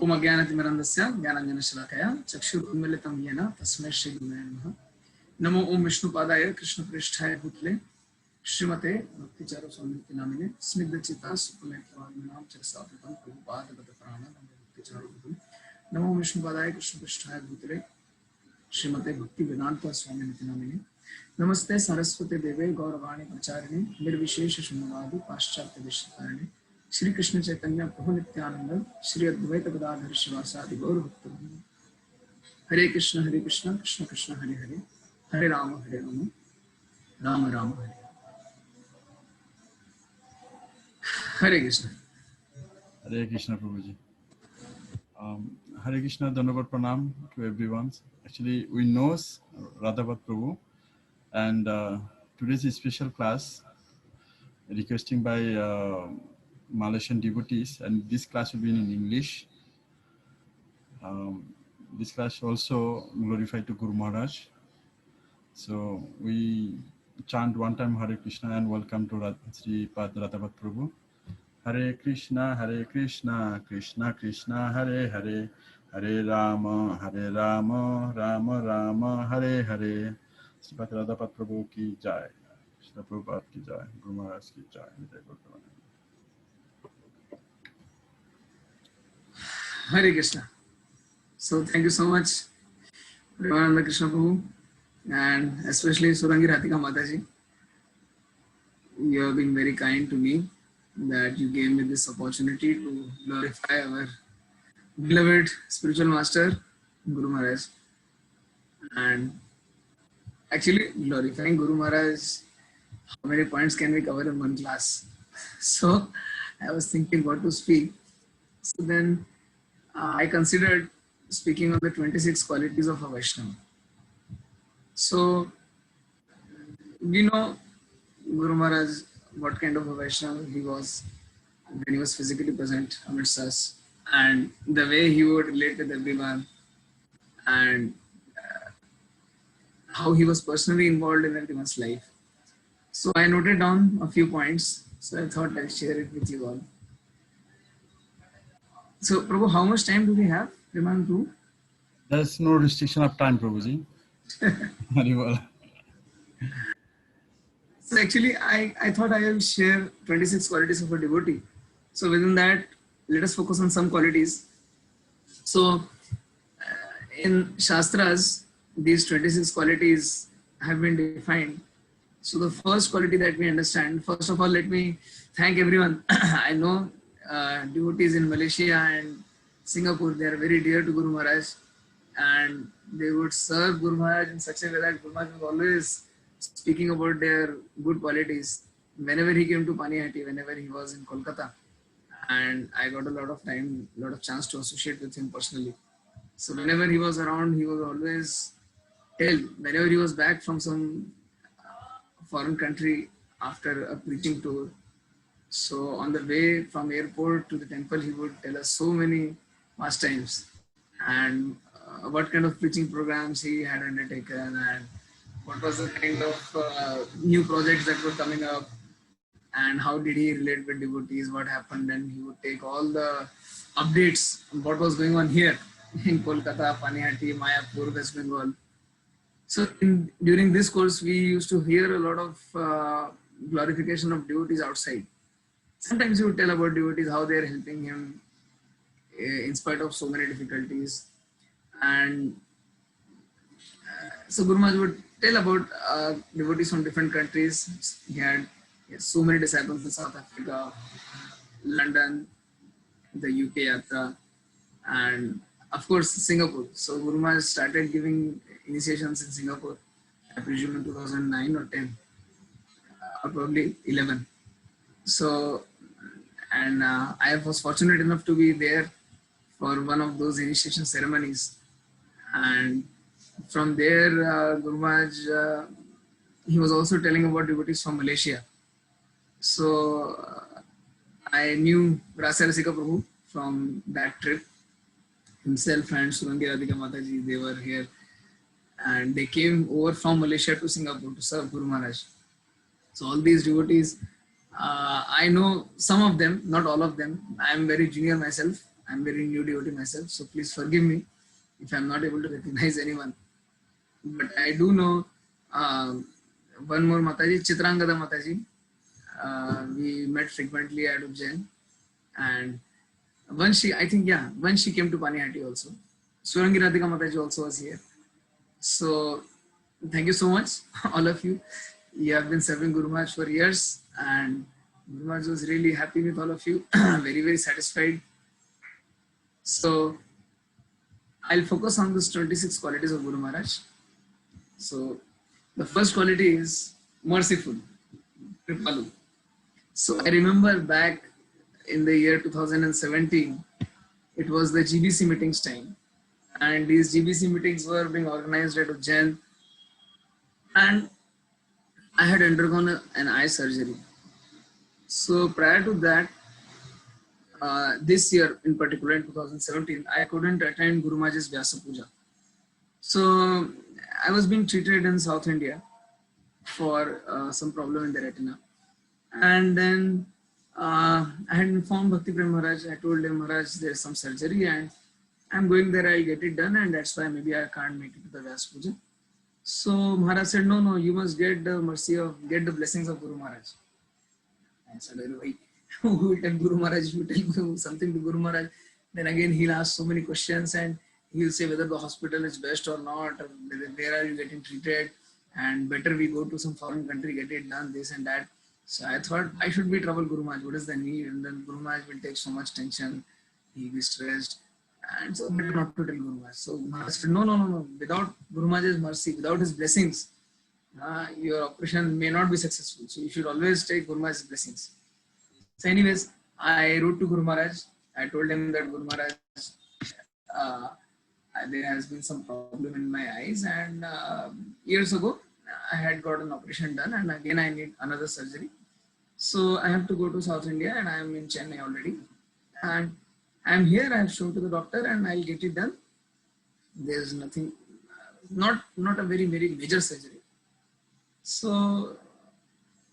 ओम अज्ञानतिमिरन्धस्य ज्ञानाञ्जनशलाकया चक्षुरुन्मीलितं येन तस्मै श्रीगुरुवे नमः। नमो ओम विष्णुपादाय कृष्णप्रेष्ठाय भूतले श्रीमते भक्तिचारुस्वामिनिति नामिने स्निग्धचित्ता सुकुमारस्वामिनां चरसावृतं प्रभुपादगतप्राणं भक्तिचारुगुरुं। नमो विष्णुपादाय कृष्णप्रेष्ठाय भूतले श्रीमते भक्तिवेदान्तस्वामिनिति नामिने नमस्ते सरस्वती देवे गौरवाणी प्रचारिणे निर्विशेष शून्यवादी पाश्चात्य देशतारिणे श्री कृष्ण चैतन्य प्रभु नित्यानंद श्री अद्वैत गदाधर शिवासादि गौर भक्तवृंद। हरे Krishna Krishna Krishna Hare Hare Hare Ram Ram Ram Hare Hare Krishna. Hare Krishna Prabhuji. Hare Krishna, Dhanavad Pranam to everyone. Actually, we know Radhavat Prabhu, and today's special class requesting by Malaysian devotees, and this class will be in English. This class also glorified to Guru Maharaj. So we chant one time Hare Krishna and welcome to Sri Pad Radhavat Prabhu. Hare Krishna, Krishna Krishna, Hare Hare, Hare Rama, Rama Rama, Hare Hare. Srimati Radhapat Prabhu ki jai, Srila Prabhupada ki jai, Guru Maharaj ki jai. Hare Krishna. So thank you so much, Premananda Krishna Prabhu, and especially Surangi Ratika Mataji. You have been very kind to me that you gave me this opportunity to glorify our beloved spiritual master, Guru Maharaj. And actually, glorifying Guru Maharaj, how many points can we cover in one class? So I was thinking what to speak. So then I considered speaking on the 26 qualities of a Vaishnava. So we know Guru Maharaj, what kind of a Vaishnava he was when he was physically present amidst us, and the way he would relate with everyone, and how he was personally involved in everyone's life. So I noted down a few points, so I thought I'll share it with you all. So Prabhu, how much time do we have? Remind you. There's no restriction of time, Prabhuji. Very well. So actually, I thought I will share 26 qualities of a devotee. So within that, let us focus on some qualities. So in Shastras, these 26 qualities have been defined. So the first quality that we understand, first of all, let me thank everyone. I know devotees in Malaysia and Singapore, they are very dear to Guru Maharaj, and they would serve Guru Maharaj in such a way that Guru Maharaj was always speaking about their good qualities whenever he came to Panihati, whenever he was in Kolkata. And I got a lot of time, lot of chance to associate with him personally. So whenever he was around, he was always whenever he was back from some foreign country after a preaching tour. So on the way from airport to the temple, he would tell us so many pastimes and what kind of preaching programs he had undertaken and what was the kind of new projects that were coming up and how did he relate with devotees, what happened, and he would take all the updates on what was going on here in Kolkata, Panihati, Mayapur, West Bengal. So during this course, we used to hear a lot of glorification of devotees outside. Sometimes he would tell about devotees, how they are helping him in spite of so many difficulties. And so Guru Maharaj would tell about devotees from different countries. He had so many disciples in South Africa, London, the UK Yatra, and of course Singapore. So Guru Maharaj started giving initiations in Singapore, I presume in 2009 or 10, or probably 11. So, and I was fortunate enough to be there for one of those initiation ceremonies. And from there, Guru Maharaj, he was also telling about devotees from Malaysia. So I knew Rasa Rasika Prabhu from that trip. Himself and Surangi Radhika Mataji, they were here. And they came over from Malaysia to Singapore to serve Guru Maharaj. So all these devotees, I know some of them, not all of them. I am very junior myself. I'm very new devotee myself, so please forgive me if I'm not able to recognize anyone. But I do know one more Mataji, Chitrangada Mataji. We met frequently at Ujjain, and once she, I think, yeah, once she came to Panihati also. Surangi Radhika Mataji also was here. So thank you so much, all of you. You have been serving Guru Maharaj for years, and Guru Maharaj was really happy with all of you, very, very satisfied. So I'll focus on these 26 qualities of Guru Maharaj. So the first quality is merciful, Kripalu. So I remember back in the year 2017, it was the GBC meetings time, and these GBC meetings were being organized at Ujjain, and I had undergone an eye surgery. So prior to that, this year in particular in 2017, I couldn't attend Guru Maharaj's Vyasa Puja. So I was being treated in South India for some problem in the retina. And then I had informed Bhakti Prem Maharaj. I told him, Maharaj, there's some surgery and I'm going there, I'll get it done, and that's why maybe I can't make it to the Vyasa Puja. So Maharaj said, no, you must get the mercy of, get the blessings of Guru Maharaj. I said, who will tell Guru Maharaj? If you tell something to Guru Maharaj, then again he'll ask so many questions and he'll say whether the hospital is best or not, or where are you getting treated, and better we go to some foreign country, get it done, this and that. So I thought I should be trouble Guru Maharaj. What is the need? And then Guru Maharaj will take so much tension, he'll be stressed. And so better not to tell Guru Maharaj. So Maharaj said, no. Without Guru Maharaj's mercy, without his blessings, your operation may not be successful. So you should always take Guru Maharaj's blessings. So anyways, I wrote to Guru Maharaj. I told him that Guru Maharaj, there has been some problem in my eyes, and years ago I had got an operation done, and again I need another surgery. So I have to go to South India, and I am in Chennai already. And I am here, I have shown to the doctor, and I'll get it done. There's nothing, not a very, very major surgery. So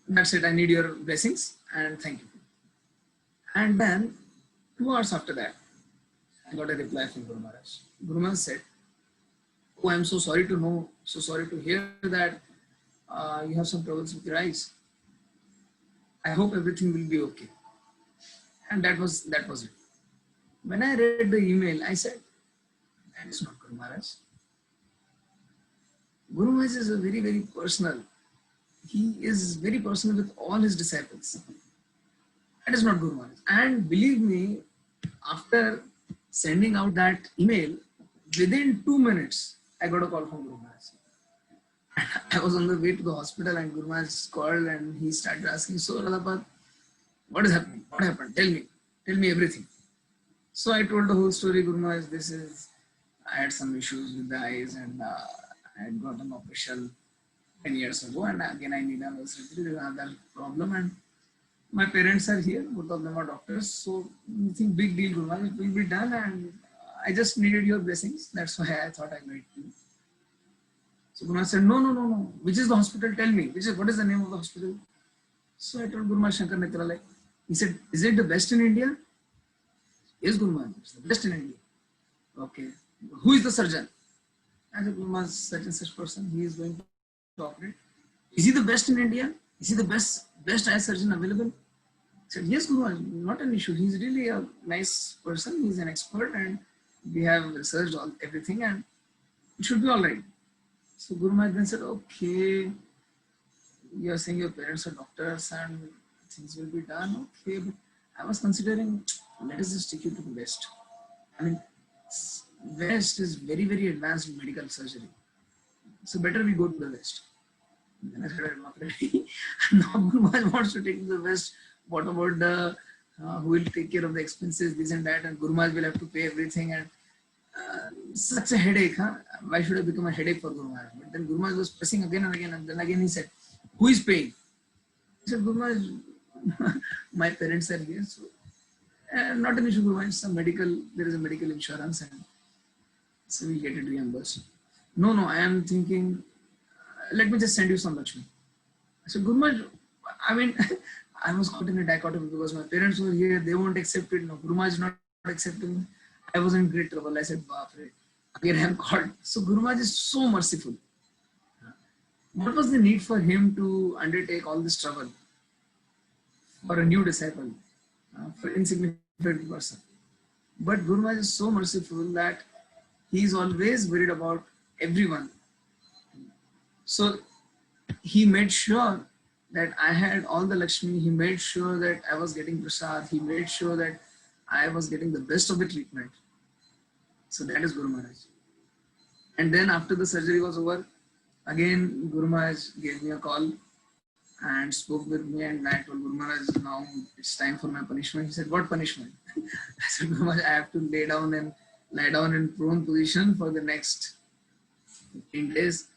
that's it. I need your blessings and thank you. And then 2 hours after that, I got a reply from Guru Maharaj. Guru Maharaj said, oh, I'm so sorry to know, so sorry to hear that you have some troubles with your eyes. I hope everything will be okay. And that was it. When I read the email, I said, that is not Guru Maharaj. Guru Maharaj is a very, very personal. He is very personal with all his disciples. That is not Guru Maharaj. And believe me, after sending out that email, within 2 minutes, I got a call from Guru Maharaj. I was on the way to the hospital and Guru Maharaj called and he started asking, so Radhapat, what is happening? What happened? Tell me everything. So I told the whole story. Guru Maharaj, I had some issues with the eyes and I had got an operation 10 years ago, and again I need another surgery. There's another problem, and my parents are here, both of them are doctors, so I think big deal, Guru Maharaj, it will be done, and I just needed your blessings. That's why I thought I might do. So Guru Maharaj said, no. Which is the hospital? Tell me. What is the name of the hospital? So I told Guru Maharaj Shankar Netralaya. He said, is it the best in India? Yes, Guru Maharaj, it's the best in India. Okay. Who is the surgeon? I said, Guru Maharaj, such and such person, he is going to operate. Is he the best in India? Is he the best eye surgeon available? I said, yes, Guru Maharaj, not an issue. He's really a nice person. He's an expert and we have researched everything and it should be all right. So Guru Maharaj then said, okay, you are saying your parents are doctors and things will be done. Okay, but I was considering, let us just take you to the West. I mean, West is very, very advanced medical surgery. So better we go to the West. Then I said, not really. Now Guru Maharaj wants to take to the West. What about the who will take care of the expenses, this and that, and Guru Maharaj will have to pay everything, and such a headache. Why should I become a headache for Guru Maharaj? But then Guru Maharaj was pressing again and again, and then again he said, who is paying? I said, Guru Maharaj, my parents are here, so not an issue, Guru Maharaj. There is a medical insurance, and so we get it reimbursed. No, I am thinking, let me just send you some Lakshmi. I said, Guru Maharaj, I mean, I was caught in a dichotomy because my parents were here, they won't accept it. No, Guru Maharaj is not accepting, I was in great trouble. I said, Baapre, again I am called. So Guru Maharaj is so merciful. What was the need for him to undertake all this trouble for a new disciple, for insignificant person? But Guru Maharaj is so merciful that he is always worried about everyone. So he made sure that I had all the Lakshmi. He made sure that I was getting prasad. He made sure that I was getting the best of the treatment. So that is Guru Maharaj. And then after the surgery was over, again Guru Maharaj gave me a call and spoke with me, and I told Guru Maharaj, now it's time for my punishment. He said, what punishment? I said, Guru Maharaj, I have to lie down in prone position for the next 15 days,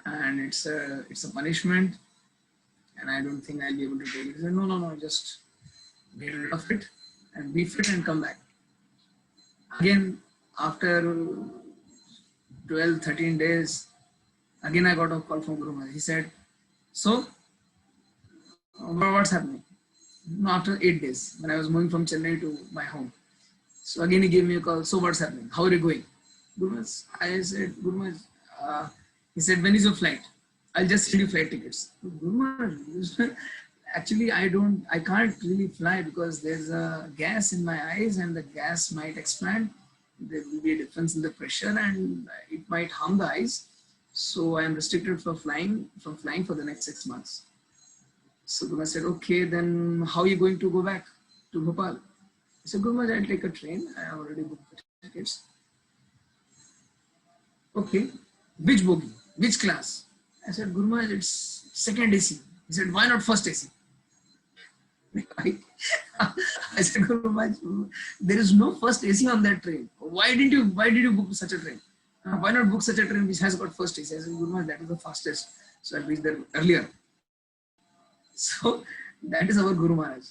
and it's a punishment, and I don't think I'll be able to take it. He said, no, just get rid of it and be fit and come back. Again, after 12, 13 days, again I got a call from Guru Maharaj. He said, so what's happening? No, after 8 days, when I was moving from Chennai to my home. So again he gave me a call. So what's happening? How are you going? Guru Maharaj, I said, Guru Maharaj, he said, when is your flight? I'll just send you flight tickets. Guru Maharaj, actually I can't really fly because there's a gas in my eyes and the gas might expand. There will be a difference in the pressure and it might harm the eyes. So I am restricted from flying for the next 6 months. So Guru Maharaj said, okay, then how are you going to go back to Bhopal? I said, Guru Maharaj, I'll take a train. I have already booked the tickets. Okay, which bogie? Which class? I said, Guru Maharaj, it's second AC. He said, why not first AC? I said, Guru Maharaj, there is no first AC on that train. Why did you book such a train? Why not book such a train which has got first AC? I said, Guru Maharaj, that is the fastest. So I'll reach there earlier. So that is our Guru Maharaj.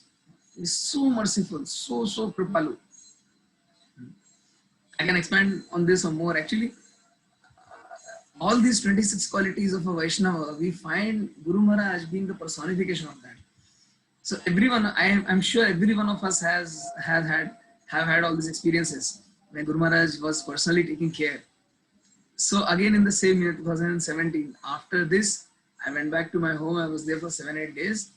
He is so merciful, so Kripalu. I can expand on this or more. Actually, all these 26 qualities of a Vaishnava, we find Guru Maharaj being the personification of that. So everyone, I'm sure every one of us have had all these experiences when Guru Maharaj was personally taking care. So again in the same year, 2017, after this, I went back to my home. I was there for 7-8 days.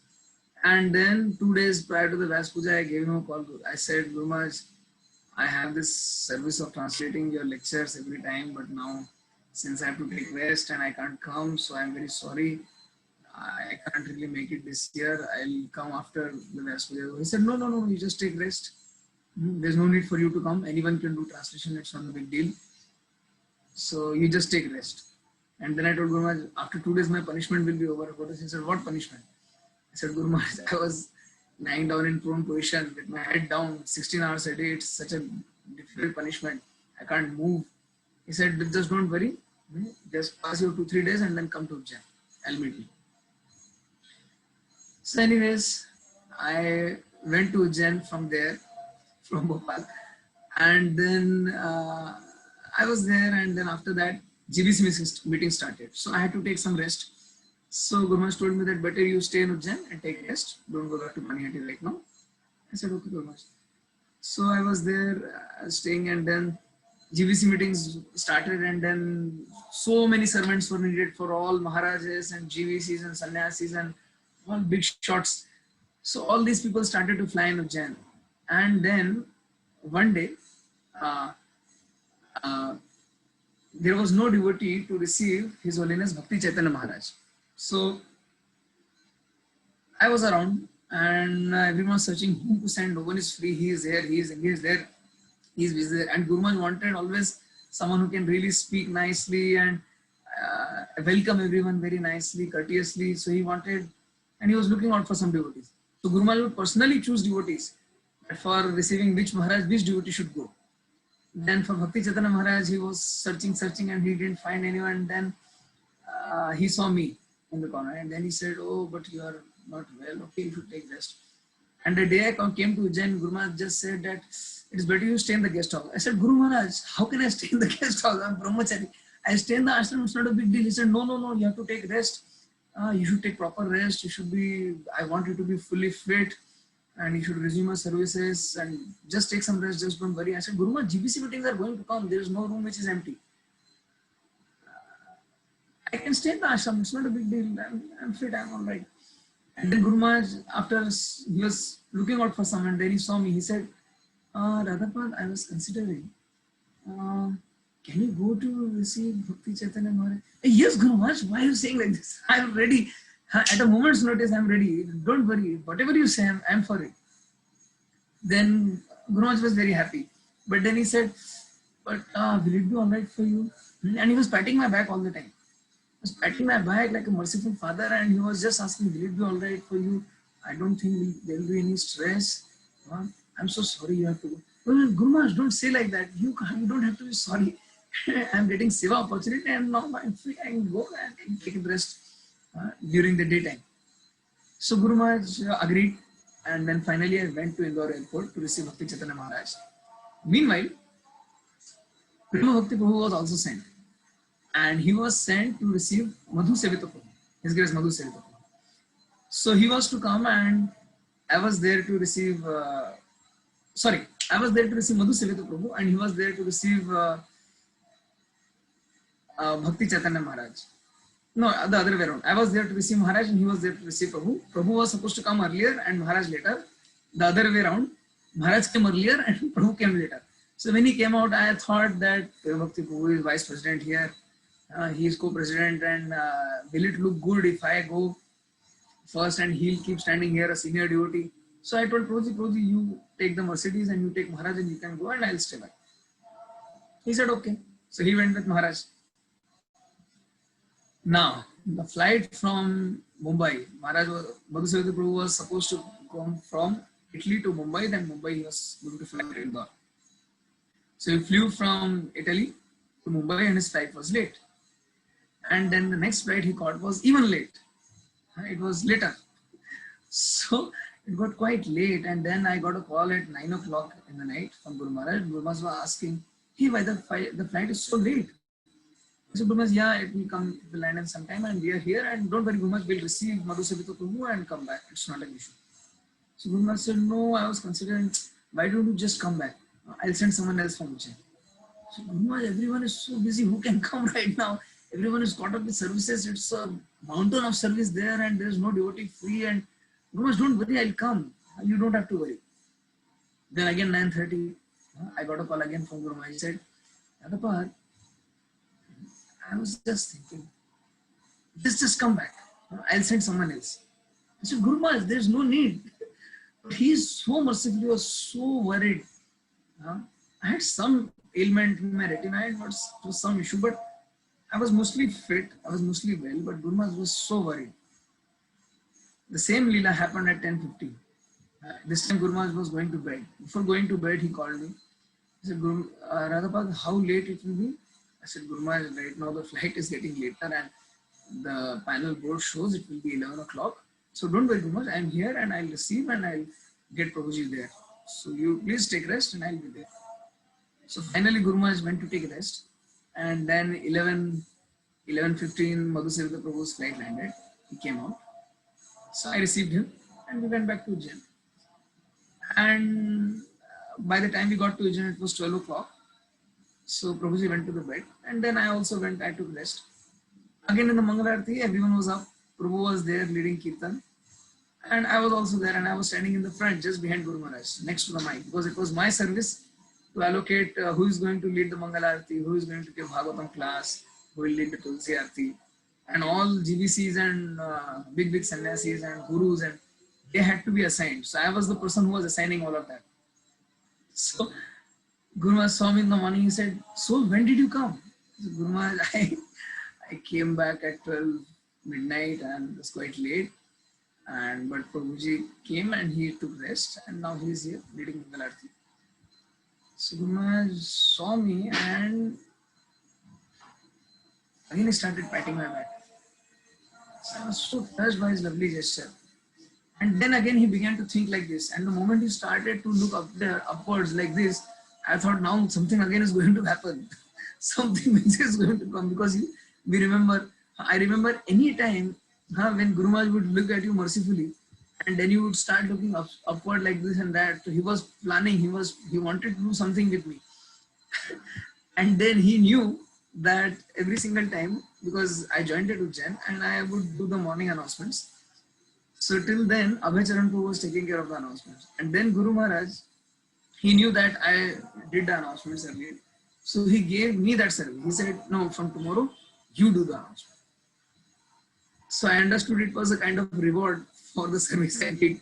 And then 2 days prior to the Vyas Puja, I gave him a call. I said, Guru Maharaj, I have this service of translating your lectures every time, but now since I have to take rest and I can't come, so I'm very sorry. I can't really make it this year. I'll come after the Vyas Puja. He said, no, you just take rest. There's no need for you to come. Anyone can do translation. It's not a big deal. So you just take rest. And then I told Guru Maharaj, after 2 days, my punishment will be over. He said, what punishment? I said, Guru Maharaj, I was lying down in prone position with my head down 16 hours a day. It's such a difficult punishment. I can't move. He said, just don't worry. Just pass your 2-3 days and then come to Ujjain. I'll meet you. So anyways, I went to Ujjain from Bhopal. And then I was there, and then after that, GBC meeting started. So I had to take some rest. So Guru Maharaj told me that better you stay in Ujjain and take rest. Don't go back to Panihati right now. I said, okay, Guru Maharaj. So I was there staying, and then GBC meetings started, and then so many servants were needed for all Maharajas and GVCs and Sannyasis and all big shots. So all these people started to fly in Ujjain. And then one day, there was no devotee to receive His Holiness Bhakti Chaitanya Maharaj. So I was around, and everyone was searching whom to send. No one is free. He is there. He is engaged there. He is busy there. And Guru Maharaj wanted always someone who can really speak nicely and welcome everyone very nicely, courteously. So he wanted, and he was looking out for some devotees. So Guru Maharaj would personally choose devotees for receiving which devotee should go. Then for Bhakti Chaitanya Maharaj, he was searching, and he didn't find anyone. Then he saw me in the corner, and then he said, oh, but you are not well. Okay, you should take rest. And the day I came to Ujjain, Guru Maharaj just said that it's better you stay in the guest house. I said, Guru Maharaj, how can I stay in the guest house? I'm brahmachari. I stay in the ashram, it's not a big deal. He said, no, you have to take rest. You should take proper rest. I want you to be fully fit. and you should resume your services and just take some rest, just don't worry. I said, Guru Maharaj, GBC meetings are going to come. There is no room which is empty. I can stay in the ashram. It's not a big deal. I'm fit. I'm all right. And then Guru Maharaj, after he was looking out for someone, then he saw me. He said, Radhapal, I was considering, can you go to receive Bhakti Chaitanya Maharaj? Yes, Guru Maharaj, why are you saying like this? I'm ready. At a moment's notice, I'm ready. Don't worry. Whatever you say, I'm for it. Then Guru Maharaj was very happy. But then he said, but will it be all right for you? And he was patting my back all the time. He was patting my back like a merciful father, and he was just asking, will it be all right for you? I don't think there will be any stress. I'm so sorry you have to go. Well, Guru Maharaj, don't say like that. You don't have to be sorry. I'm getting seva opportunity and now I'm free. I can go and take a rest during the daytime. So Guru Maharaj agreed, and then finally I went to Indore airport to receive Bhakti Chaitanya Maharaj. Meanwhile, Prema Bhakti Prabhu was also sent, and he was sent to receive Madhu Sevita Prabhu, His Grace Madhu Sevita Prabhu. So he was to come, and I was there to receive, I was there to receive Madhu Sevita Prabhu, and he was there to receive Bhakti Chaitanya Maharaj. No, the other way around. I was there to receive Maharaj and he was there to receive Prabhu. Prabhu was supposed to come earlier and Maharaj later. The other way around. Maharaj came earlier and Prabhu came later. So when he came out, I thought that Bhakti Prabhu is vice president here. He is co-president, and will it look good if I go first and he'll keep standing here, a senior devotee? So I told Prabhuji, you take the Mercedes and you take Maharaj and you can go and I'll stay back. He said, okay. So he went with Maharaj. Now, the flight from Mumbai, Madhu Sevita Prabhu was supposed to come from Italy to Mumbai, then Mumbai he was going to fly to Indore. So he flew from Italy to Mumbai and his flight was late. And then the next flight he caught was even late. It was later. So it got quite late, and then I got a call at 9 o'clock in the night from Guru Maharaj. Guru Maharaj was asking, hey, why the flight is so late? I said, Guru Maharaj, yeah, it will come, it will land in some time, and we are here, and don't worry, Guru Maharaj, we'll receive Madhu Sevita Prabhu and come back. It's not an issue. So Guru Maharaj said, no, I was considering, why don't you just come back? I'll send someone else from Ujjain. So Guru Maharaj, everyone is so busy, who can come right now? Everyone is caught up with services, it's a mountain of service there, and there's no devotee free, and Guru Maharaj, don't worry, I'll come. You don't have to worry. Then again, 9:30, I got a call again from Guru Maharaj. He said, Radhapal, I was just thinking, just come back. I'll send someone else. I said, Guru Maharaj, there's no need. But he is so merciful, he was so worried. I had some ailment in my retina, it was some issue, but I was mostly fit, I was mostly well, but Guru Maharaj was so worried. The same Leela happened at 10:50. This time Guru Maharaj was going to bed. Before going to bed, he called me. He said, Radhapal, how late it will be? I said, Guru Maharaj, right now the flight is getting later and the panel board shows it will be 11 o'clock. So don't worry, Guru Maharaj, I am here and I'll receive and I'll get Prabhuji there. So you please take rest and I'll be there. So finally Guru Maharaj went to take rest, and then 11:15 Madhu Sevita Prabhu's flight landed. He came out. So I received him and we went back to Ujjain. And by the time we got to Ujjain, it was 12 o'clock. So Prabhuji went to the bed, and then I also went, I took rest. Again in the Mangal Aarti, everyone was up. Prabhu was there leading Kirtan. And I was also there, and I was standing in the front just behind Guru Maharaj, next to the mic, because it was my service to allocate who is going to lead the Mangal Aarti, who is going to give Bhagavatam class, who will lead the Tulsi Aarti. And all GBCs and big sannyasis and gurus, and they had to be assigned. So I was the person who was assigning all of that. So Guru Maharaj saw me in the morning. He said, so when did you come? I said, Guru Maharaj, I came back at 12 midnight and it was quite late. But Prabhuji came and he took rest, and now he is here leading Mangal Aarti. So Guru Maharaj saw me and again he started patting my back. So I was so touched by his lovely gesture. And then again he began to think like this. And the moment he started to look up there, upwards like this, I thought now something again is going to happen. Something is going to come, because I remember any time when Guru Maharaj would look at you mercifully and then you would start looking upward like this and that. So he was planning, he wanted to do something with me. And then he knew that every single time, because I joined at Ujjain and I would do the morning announcements. So till then, Abhay Charanpur was taking care of the announcements. And then Guru Maharaj, he knew that I did the announcements earlier. So he gave me that service. He said, no, from tomorrow, you do the announcement. So I understood it was a kind of reward for the service I did.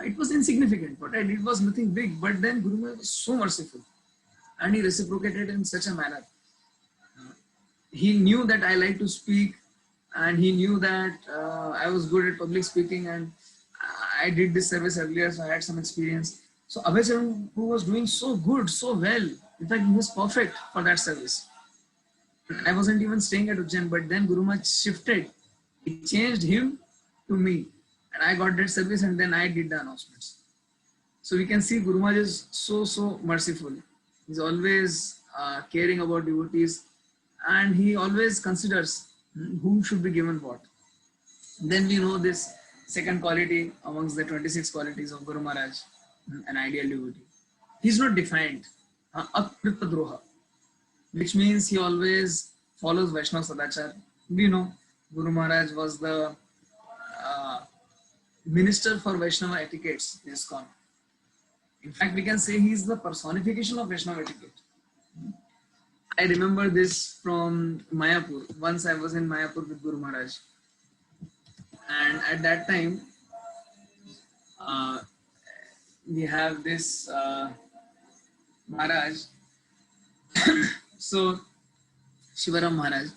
It was insignificant. What I did was nothing big. But then Guru Maharaj was so merciful. And he reciprocated in such a manner. He knew that I like to speak, and he knew that I was good at public speaking, and I did this service earlier, so I had some experience. So Abhay Charan, who was doing so good, so well, in fact, he was perfect for that service. I wasn't even staying at Ujjain, but then Guru Maharaj shifted. He changed him to me, and I got that service, and then I did the announcements. So we can see Guru Maharaj is so merciful. He's always caring about devotees, and he always considers who should be given what. Then we know this second quality amongst the 26 qualities of Guru Maharaj, an ideal devotee. He's not defined, akrita droha, which means he always follows Vaishnava Sadachar. We know Guru Maharaj was the minister for Vaishnava etiquettes in ISKCON. In fact, we can say he is the personification of Vaishnava etiquette. I remember this from Mayapur. Once I was in Mayapur with Guru Maharaj. And at that time, we have this Maharaj. So, Shivaram Maharaj.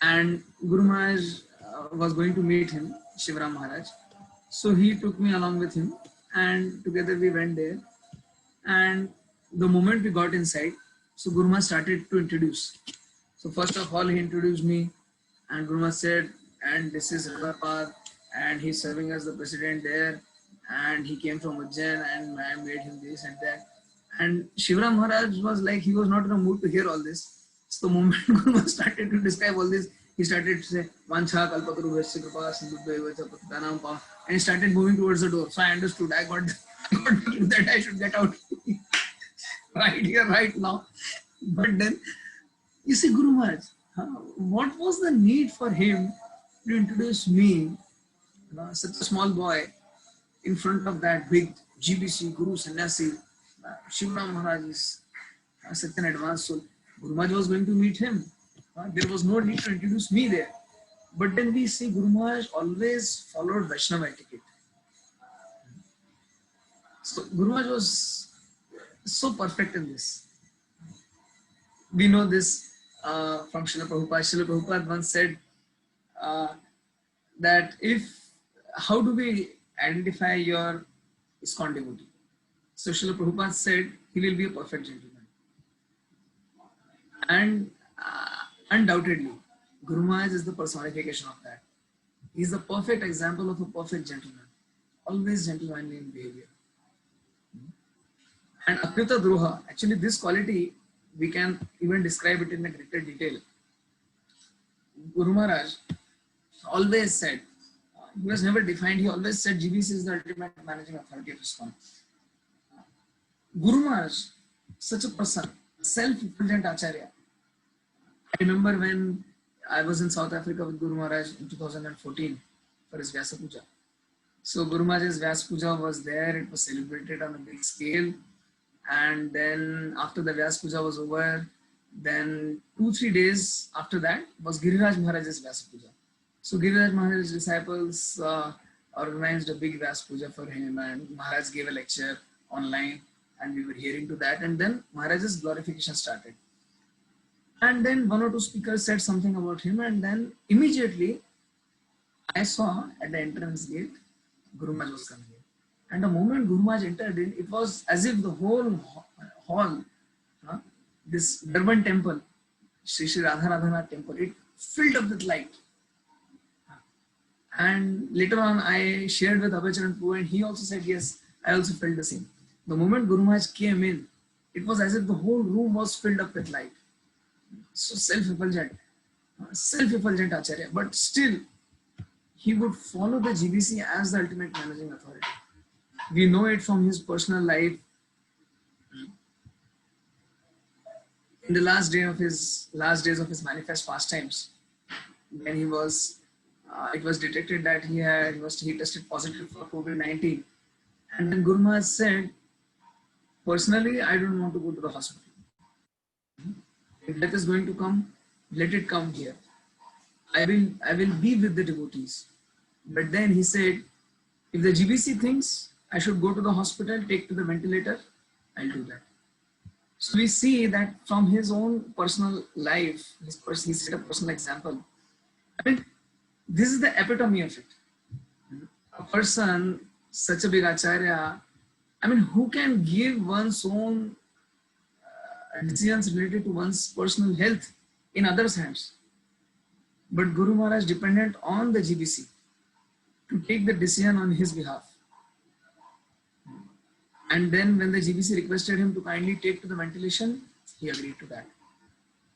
And Guru Maharaj was going to meet him, Shivaram Maharaj. So he took me along with him, and together we went there. And the moment we got inside, so Guru Maharaj started to introduce. So first of all, he introduced me, and Guru Maharaj said, and this is Radhapad, and he's serving as the president there, and he came from Ujjain, and I made him this and that. And Shivaram Maharaj was like, he was not in a mood to hear all this. So the moment Guru Maharaj started to describe all this, he started to say, Vancha kalpataru vaisya kripa sindhubhya patanam pam, and he started moving towards the door. So I understood, I got that I should get out. Right here, right now. But then, you see, Guru Maharaj, what was the need for him to introduce me, such a small boy, in front of that big GBC, Guru Sannyasi, Shivaram Maharaj is such an advanced soul. Guru Maharaj was going to meet him. There was no need to introduce me there. But then we see Guru Maharaj always followed Vaishnava etiquette. So Guru Maharaj was so perfect in this. We know this from Srila Prabhupada. Srila Prabhupada once said that how do we identify your ISKCON devotee? So Srila Prabhupada said he will be a perfect gentleman. And undoubtedly, Guru Maharaj is the personification of that. He is the perfect example of a perfect gentleman. Always gentlemanly in behavior. And Akrita Droha, actually this quality, we can even describe it in a greater detail. Guru Maharaj always said, he was never defined, he always said GBC is the ultimate managing authority of ISKCON. Guru Maharaj, such a person, self-indulgent Acharya. I remember when I was in South Africa with Guru Maharaj in 2014 for his Vyasa Puja. So Guru Maharaj's Vyasa Puja was there, it was celebrated on a big scale. And then after the Vyasa Puja was over, then 2-3 days after that was Giriraj Maharaj's Vyasa Puja. So Giriraj Maharaj's disciples organized a big Vyasa Puja for him, and Maharaj gave a lecture online, and we were hearing to that. And then Maharaj's glorification started. And then 1 or 2 speakers said something about him, and then immediately I saw at the entrance gate, Guru Maharaj was coming in. And the moment Guru Maharaj entered in, it was as if the whole hall, this Durban temple, Sri Sri Radha temple, it filled up with light. And later on, I shared with Abhay Charanpur, and he also said, yes, I also felt the same. The moment Guru Maharaj came in, it was as if the whole room was filled up with light. So self-effulgent Acharya, but still, he would follow the GBC as the ultimate managing authority. We know it from his personal life. In the last days of his manifest pastimes, when it was detected that he tested positive for COVID-19, and then Guru Maharaj said, personally, I don't want to go to the hospital. If death is going to come, let it come here. I will be with the devotees. But then he said, if the GBC thinks I should go to the hospital, take to the ventilator, I'll do that. So we see that from his own personal life, he set a personal example. I mean, this is the epitome of it. A person, such a big acharya, I mean, who can give one's own decisions related to one's personal health in others' hands? But Guru Maharaj depended on the GBC to take the decision on his behalf. And then when the GBC requested him to kindly take to the ventilation, he agreed to that.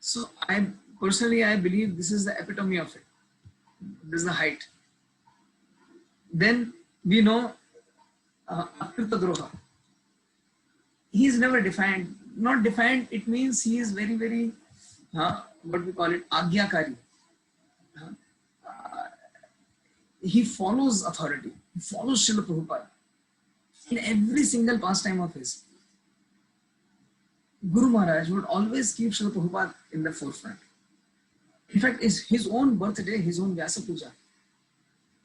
So I believe this is the epitome of it. This is the height. Then we know Akrita Droha. He is never defined. Not defined, it means he is very, very, what we call it, Agyakari. He follows authority. He follows Srila Prabhupada in every single pastime of his. Guru Maharaj would always keep Srila Prabhupada in the forefront. In fact, it's his own birthday, his own Vyasa Puja.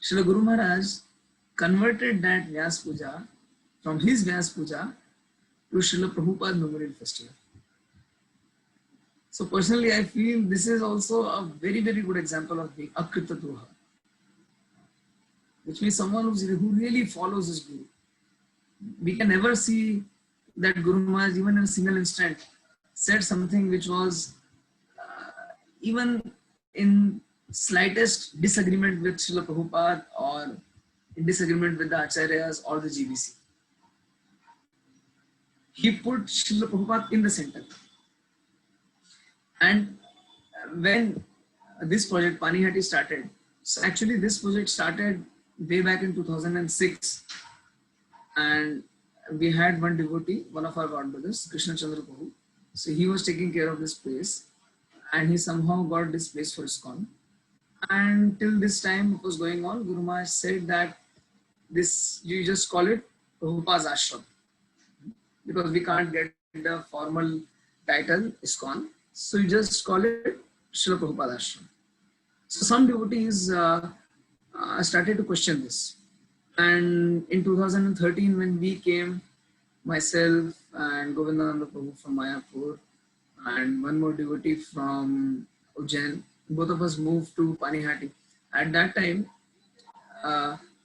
Srila Guru Maharaj converted that Vyasa Puja from his Vyasa Puja to Srila Prabhupada Memorial Festival. So personally, I feel this is also a very, very good example of being Akrita Droha, which means someone who really follows his Guru. We can never see that Guru Maharaj, even in a single instant, said something which was even in slightest disagreement with Srila Prabhupada or in disagreement with the Acharyas or the GBC. He put Srila Prabhupada in the center. And when this project, Panihati, started, so actually this project started way back in 2006. And we had one devotee, one of our godbrothers, Krishna Chandra Prabhu. So he was taking care of this place and he somehow got this place for ISKCON. And till this time it was going on, Guru Maharaj said that this, you just call it Prabhupada's Ashram, because we can't get the formal title ISKCON. So you just call it Srila Prabhupada Ashram. So some devotees started to question this. And in 2013, when we came, myself and Govindananda Prabhu from Mayapur and one more devotee from Ujjain, both of us moved to Panihati. At that time,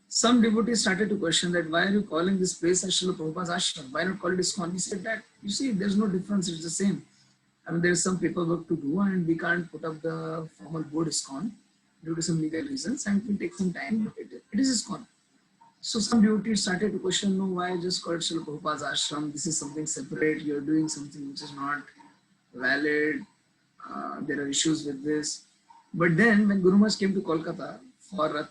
some devotees started to question that why are you calling this place as Srila Prabhupada's Ashram? Why not call it ISKCON? He said that, you see, there's no difference, it's the same. I mean, there's some paperwork to do and we can't put up the formal board ISKCON due to some legal reasons and it will take some time, but it is ISKCON. So some devotees started to question, no, why just call it Srila Prabhupada's Ashram? This is something separate, you're doing something which is not valid, there are issues with this. But then when Guru Maharaj came to Kolkata for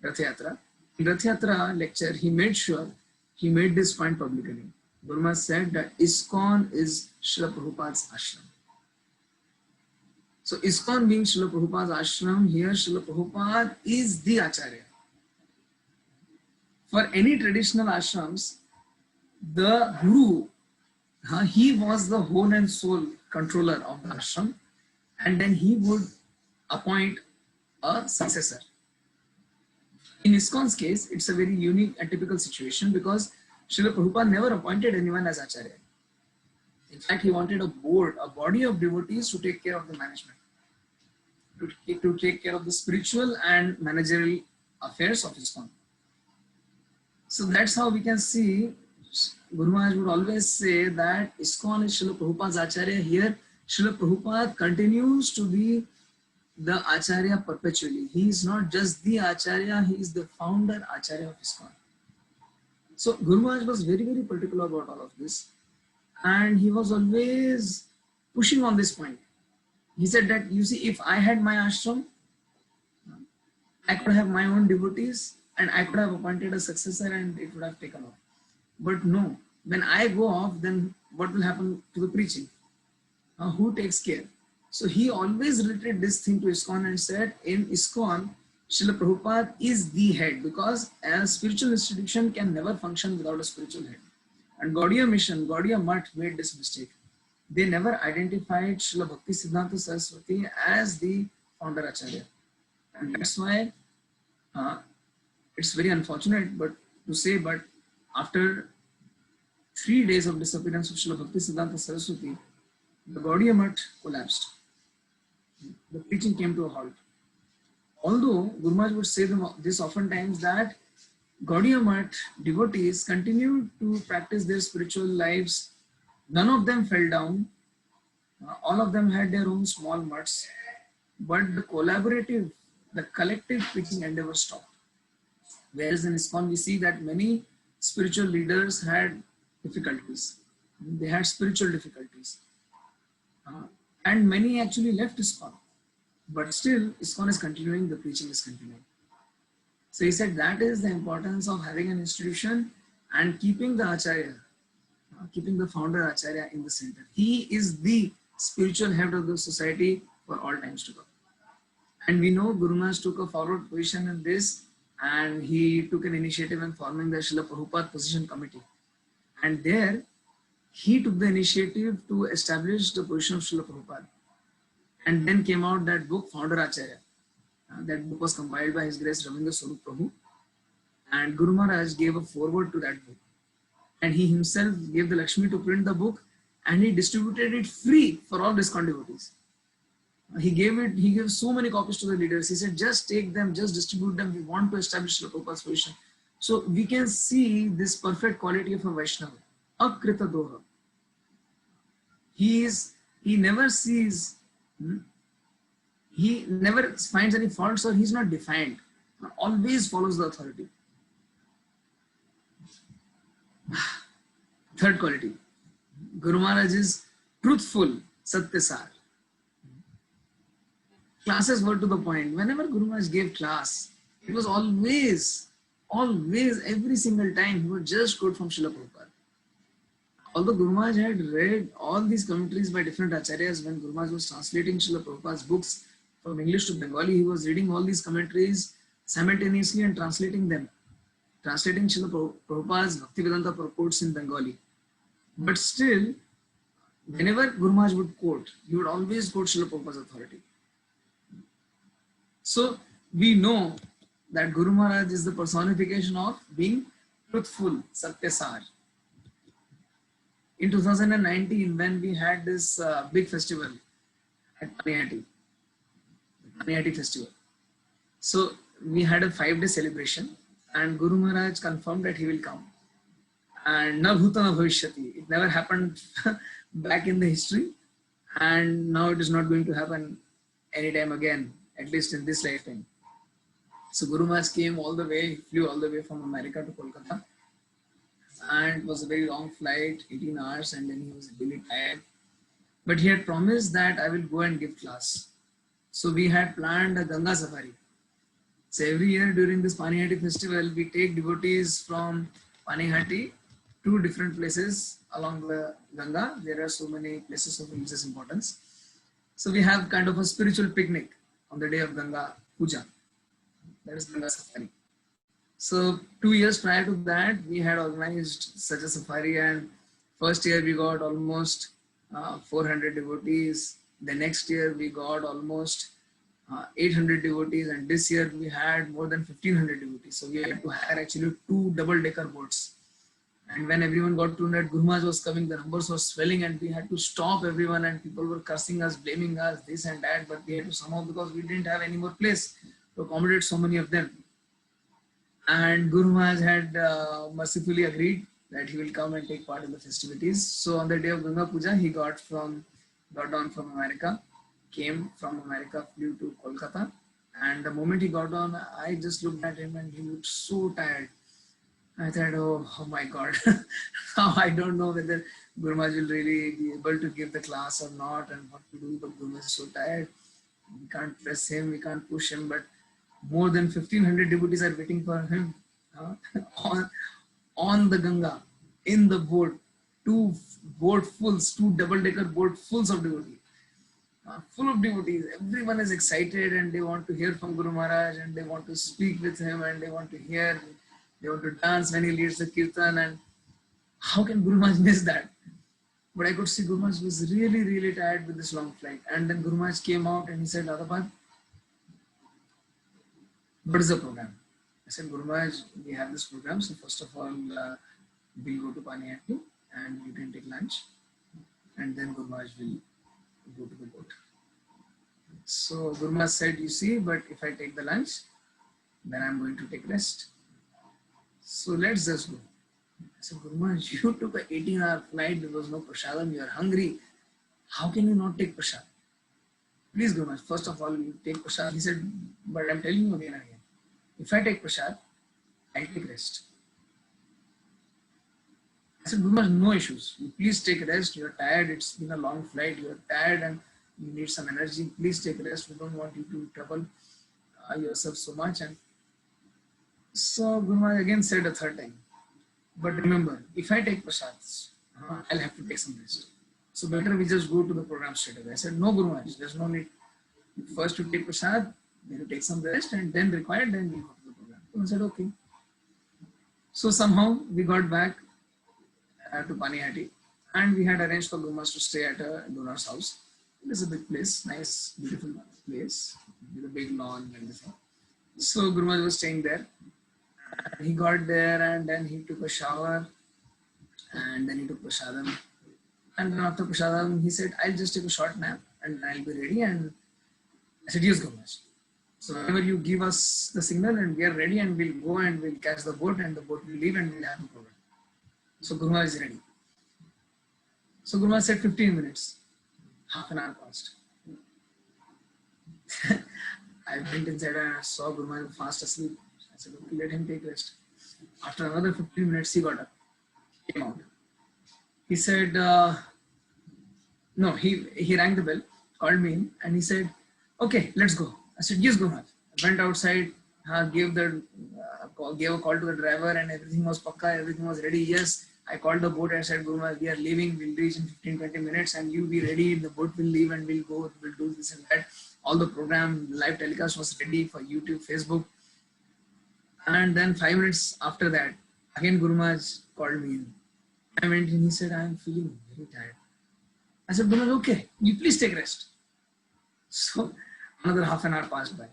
Rath Yatra, in Rath Yatra lecture, he made sure, he made this point publicly. Guru Maharaj said that ISKCON is Srila Prabhupada's Ashram. So ISKCON being Srila Prabhupada's Ashram, here Srila Prabhupada is the Acharya. For any traditional ashrams, the Guru, he was the whole and soul controller of the ashram, and then he would appoint a successor. In ISKCON's case, it's a very unique and typical situation because Srila Prabhupada never appointed anyone as Acharya. In fact, he wanted a board, a body of devotees to take care of the management, to take care of the spiritual and managerial affairs of ISKCON. So that's how we can see Guru Maharaj would always say that ISKCON is Srila Prabhupada's Acharya. Here, Srila Prabhupada continues to be the Acharya perpetually. He is not just the Acharya, he is the founder Acharya of ISKCON. So Guru Maharaj was very, very particular about all of this. And he was always pushing on this point. He said that, you see, if I had my ashram, I could have my own devotees and I could have appointed a successor and it would have taken off. But no, when I go off, then what will happen to the preaching? Who takes care? So he always related this thing to ISKCON and said, in ISKCON, Srila Prabhupada is the head, because a spiritual institution can never function without a spiritual head. And Gaudiya Mission, Gaudiya Mutt made this mistake. They never identified Srila Bhakti Siddhanta Saraswati as the founder Acharya. And that's why it's very unfortunate but to say, but after 3 days of disappearance of Srila Bhakti Siddhanta Saraswati, the Gaudiya Mutt collapsed. The preaching came to a halt. Although Guru Maharaj would say this oftentimes, that Gaudiya Mutt devotees continued to practice their spiritual lives. None of them fell down. All of them had their own small mutts. But the collaborative, the collective preaching endeavor stopped. Whereas in ISKCON, we see that many spiritual leaders had difficulties. They had spiritual difficulties. And many actually left ISKCON. But still, ISKCON is continuing, the preaching is continuing. So he said that is the importance of having an institution and keeping the Acharya, keeping the founder Acharya in the center. He is the spiritual head of the society for all times to come. And we know Guru Maharaj took a forward position in this, and he took an initiative in forming the Srila Prabhupada Position Committee. And there, he took the initiative to establish the position of Srila Prabhupada. And then came out that book, Founder Acharya. That book was compiled by His Grace Ravindra Swarup Prabhu. And Guru Maharaj gave a foreword to that book. And he himself gave the Lakshmi to print the book, and he distributed it free for all ISKCON devotees. He gave so many copies to the leaders. He said, just take them, just distribute them. We want to establish Srila Prabhupada's position. So we can see this perfect quality of a Vaishnava. Akrita Doha. He never sees, he never finds any faults, or he's not defiant. Always follows the authority. Third quality. Guru Maharaj is truthful, Satyasar. Classes were to the point. Whenever Guru Maharaj gave class, it was always, every single time, he would just quote from Srila Prabhupada. Although Guru Maharaj had read all these commentaries by different acharyas, when Guru Maharaj was translating Srila Prabhupada's books from English to Bengali, he was reading all these commentaries simultaneously and translating them. Translating Srila Prabhupada's Bhaktivedanta purports in Bengali. But still, whenever Guru Maharaj would quote, he would always quote Srila Prabhupada's authority. So we know that Guru Maharaj is the personification of being truthful, Satyasar. In 2019, when we had this big festival at Paniyati festival, so we had a 5-day celebration, and Guru Maharaj confirmed that he will come. And na bhuta na bhavishyati. It never happened back in the history, and now it is not going to happen anytime again, at least in this lifetime. So Guru Maharaj came all the way, he flew all the way from America to Kolkata, and it was a very long flight, 18 hours, and then he was really tired. But he had promised that I will go and give class. So we had planned a Ganga safari. So every year during this Panihati festival, we take devotees from Panihati to different places along the Ganga. There are so many places of religious importance. So we have kind of a spiritual picnic on the day of Ganga Puja. That is Ganga safari. So 2 years prior to that, we had organized such a safari, and first year we got almost 400 devotees. The next year we got almost 800 devotees, and this year we had more than 1500 devotees. So we had to hire actually 2 double-decker boats. And when everyone got to know that Guru Maharaj was coming, the numbers were swelling, and we had to stop everyone, and people were cursing us, blaming us, this and that, but we had to somehow, because we didn't have any more place to accommodate so many of them. And Guru Maharaj had mercifully agreed that he will come and take part in the festivities. So on the day of Ganga Puja, he got down from America, came from America, flew to Kolkata. And the moment he got on, I just looked at him and he looked so tired. I thought, oh my God, now I don't know whether Guru Maharaj will really be able to give the class or not, and what to do, but Guru Maharaj is so tired. We can't press him, we can't push him, but More than 1500 devotees are waiting for him uh, on, on the Ganga, in the boat, two double-decker boat fulls of devotees. Full of devotees. Everyone is excited and they want to hear from Guru Maharaj and they want to speak with him and they want to hear, they want to dance when he leads the kirtan. And how can Guru Maharaj miss that? But I could see Guru Maharaj was really, really tired with this long flight. And then Guru Maharaj came out and he said, Radhapad, what is the program? I said, Guru Maharaj, we have this program. So first of all, we'll go to Paniyati and you can take lunch. And then Guru Maharaj will go to the boat. So Guru Maharaj said, you see, but if I take the lunch, then I'm going to take rest. So let's just go. I said, Guru Maharaj, you took an 18-hour flight, there was no prasadam, you are hungry. How can you not take prasad? Please Guru Maharaj, first of all, you take prasad. He said, but I'm telling you again and again, if I take prasad, I'll take rest. I said, Guru Maharaj, no issues. You please take rest. You're tired. It's been a long flight. You're tired and you need some energy. Please take rest. We don't want you to trouble yourself so much. And so Guru Maharaj again said a third time, but remember, if I take prasads, I'll have to take some rest. So better we just go to the program straight away. I said, no Guru Maharaj, there's no need. First you take prasad, then you take some rest, and then required, then we go to the program. So I said, okay. So somehow we got back to Paniyati, and we had arranged for Guru Maharaj to stay at a donor's house. It is a big place, nice, beautiful place with a big lawn and everything. So Guru Maharaj was staying there. He got there and then he took a shower and then he took prasadam. And then after prasadam, he said, I'll just take a short nap and I'll be ready. And I said, yes, Guru Maharaj. So whenever you give us the signal and we are ready and we'll go and we'll catch the boat and the boat will leave and we'll have a program. So Guru Maharaj is ready. So Guru Maharaj said 15 minutes. Half an hour passed. I went inside and I saw Guru Maharaj fast asleep. I said, okay, let him take rest. After another 15 minutes, he got up, came out. He said, no, he rang the bell, called me in, and he said, okay, let's go. I said, yes, Guru Maharaj. I went outside, gave a call to the driver, and everything was pakka, everything was ready. Yes, I called the boat and said, Guru Maharaj, we are leaving, we'll reach in 15-20 minutes, and you be ready, the boat will leave and we'll go, we'll do this and that. All the program, live telecast was ready for YouTube, Facebook. And then 5 minutes after that, again Guru Maharaj called me in. I went in, he said, I am feeling very tired. I said, Guru Maharaj, okay, you please take rest. So another half an hour passed by.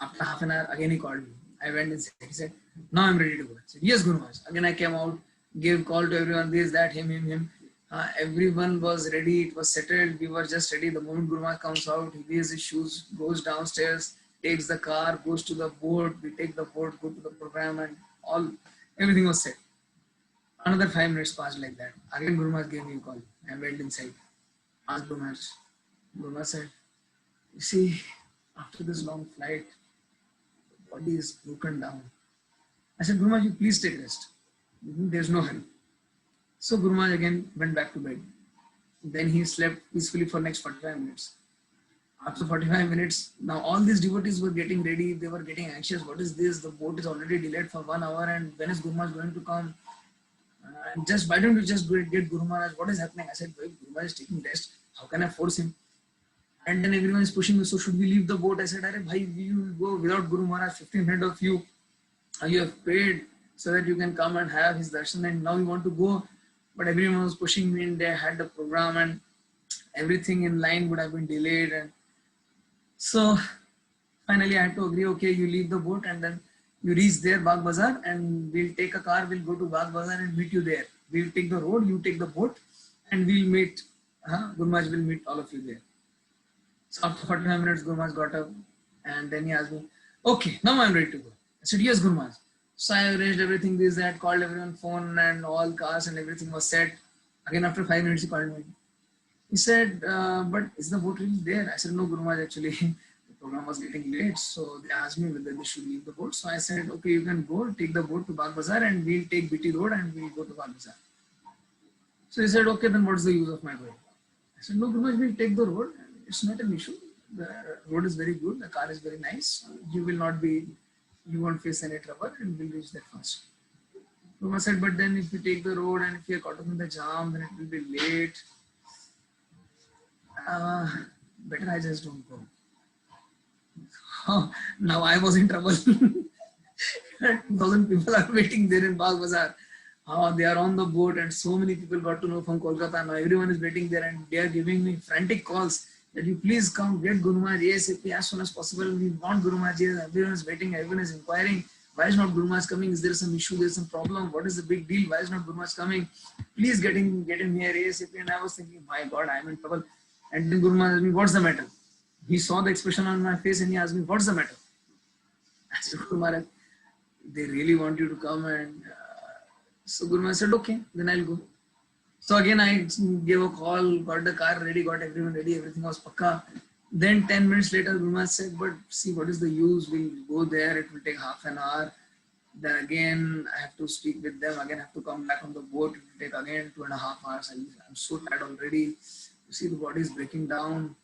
After half an hour, again he called me. I went inside. He said, now I'm ready to go. I said, yes, Guru Maharaj. Again I came out, gave call to everyone, this, that, him. Everyone was ready, it was settled, we were just ready. The moment Guru Maharaj comes out, he wears his shoes, goes downstairs, takes the car, goes to the boat, we take the boat, go to the program, and everything was set. Another 5 minutes passed like that. Again Guru Maharaj gave me a call. I went inside, asked Guru Maharaj. Guru Maharaj said, you see, after this long flight, the body is broken down. I said, Guru Maharaj, you please take rest. There's no hurry. So Guru Maharaj again went back to bed. Then he slept peacefully for next 45 minutes. After 45 minutes, now all these devotees were getting ready. They were getting anxious. What is this? The boat is already delayed for 1 hour and when is Guru Maharaj going to come? And why don't you just get Guru Maharaj? What is happening? I said, Guru Maharaj is taking rest. How can I force him? And then everyone is pushing me. So should we leave the boat? I said, Arey bhai, you will go without Guru Maharaj. 1500 of you. You have paid so that you can come and have his darshan and now you want to go. But everyone was pushing me and they had the program and everything in line would have been delayed. And so finally I had to agree, okay, you leave the boat and then you reach there, Bagh Bazaar, and we'll take a car, we'll go to Bagh Bazaar and meet you there. We'll take the road, you take the boat and we'll meet, Guru Maharaj will meet all of you there. So after 45 minutes, Guru Maharaj got up and then he asked me, okay, now I'm ready to go. I said, yes, Guru Maharaj. So I arranged everything, this, that, called everyone phone and all cars and everything was set. Again, after 5 minutes, he called me. He said, but is the boat really there? I said, no, Guru Maharaj, actually, the program was getting late. So they asked me whether they should leave the boat. So I said, okay, you can go, take the boat to Bagh Bazaar and we'll take BT Road and we'll go to Bagh Bazaar. So he said, okay, then what's the use of my going? I said, no, Guru Maharaj, we'll take the road. It's not an issue. the road is very good, the car is very nice, you won't face any trouble and will reach that fast. Guruma said, but then if you take the road and if you're caught up in the jam, then it will be late. Uh, Better I just don't go. Now I was in trouble. 2,000 people are waiting there in Bagh Bazaar. They are on the boat and so many people got to know from Kolkata. Now everyone is waiting there and they are giving me frantic calls that you please come get Guru Maharaj ASAP as soon as possible. We want Guru Maharaj. Everyone is waiting. Everyone is inquiring. Why is not Guru Maharaj coming? Is there some issue? There is some problem? What is the big deal? Why is not Guru Maharaj coming? Please get him here ASAP. And I was thinking, my God, I am in trouble. And then Guru Maharaj asked me, what's the matter? He saw the expression on my face and he asked me, what's the matter? I said, Guru Maharaj, they really want you to come. And so Guru Maharaj said, okay, then I'll go. So again, I gave a call, got the car ready, got everyone ready, everything was pakka. Then 10 minutes later, Guru Maharaj said, but see, what is the use? We'll go there, it will take half an hour. Then again, I have to speak with them, again, I have to come back on the boat, it will take again 2.5 hours. I'm so tired already. You see, the body is breaking down.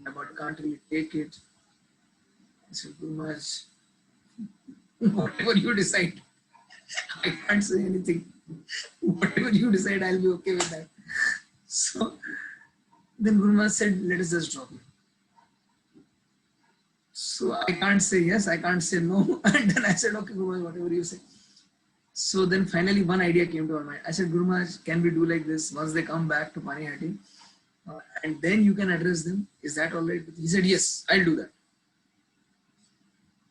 My body can't really take it. I said, Guru Maharaj, whatever you decide, I can't say anything. Whatever you decide, I'll be okay with that. So then Guru Maharaj said, let us just drop you. So I can't say yes, I can't say no. And then I said, okay, Guru Maharaj, whatever you say. So then finally one idea came to our mind. I said, Guru Maharaj, can we do like this? Once they come back to Panihati, and then you can address them. Is that all right? He said, yes, I'll do that.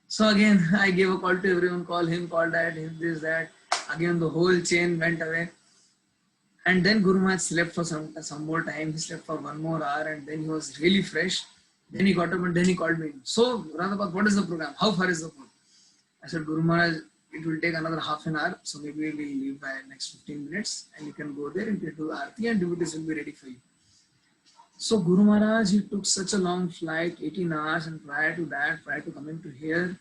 So again, I gave a call to everyone, call him, call that, him, this, that. Again, the whole chain went away. And then Guru Maharaj slept for some more time. He slept for 1 more hour and then he was really fresh. Then he got up and then he called me. So, Radhapat, what is the program? How far is the program? I said, Guru Maharaj, it will take another half an hour. So maybe we will leave by next 15 minutes and you can go there and get to the Aarti and devotees will be ready for you. So Guru Maharaj, he took such a long flight, 18 hours, and prior to that, prior to coming to here,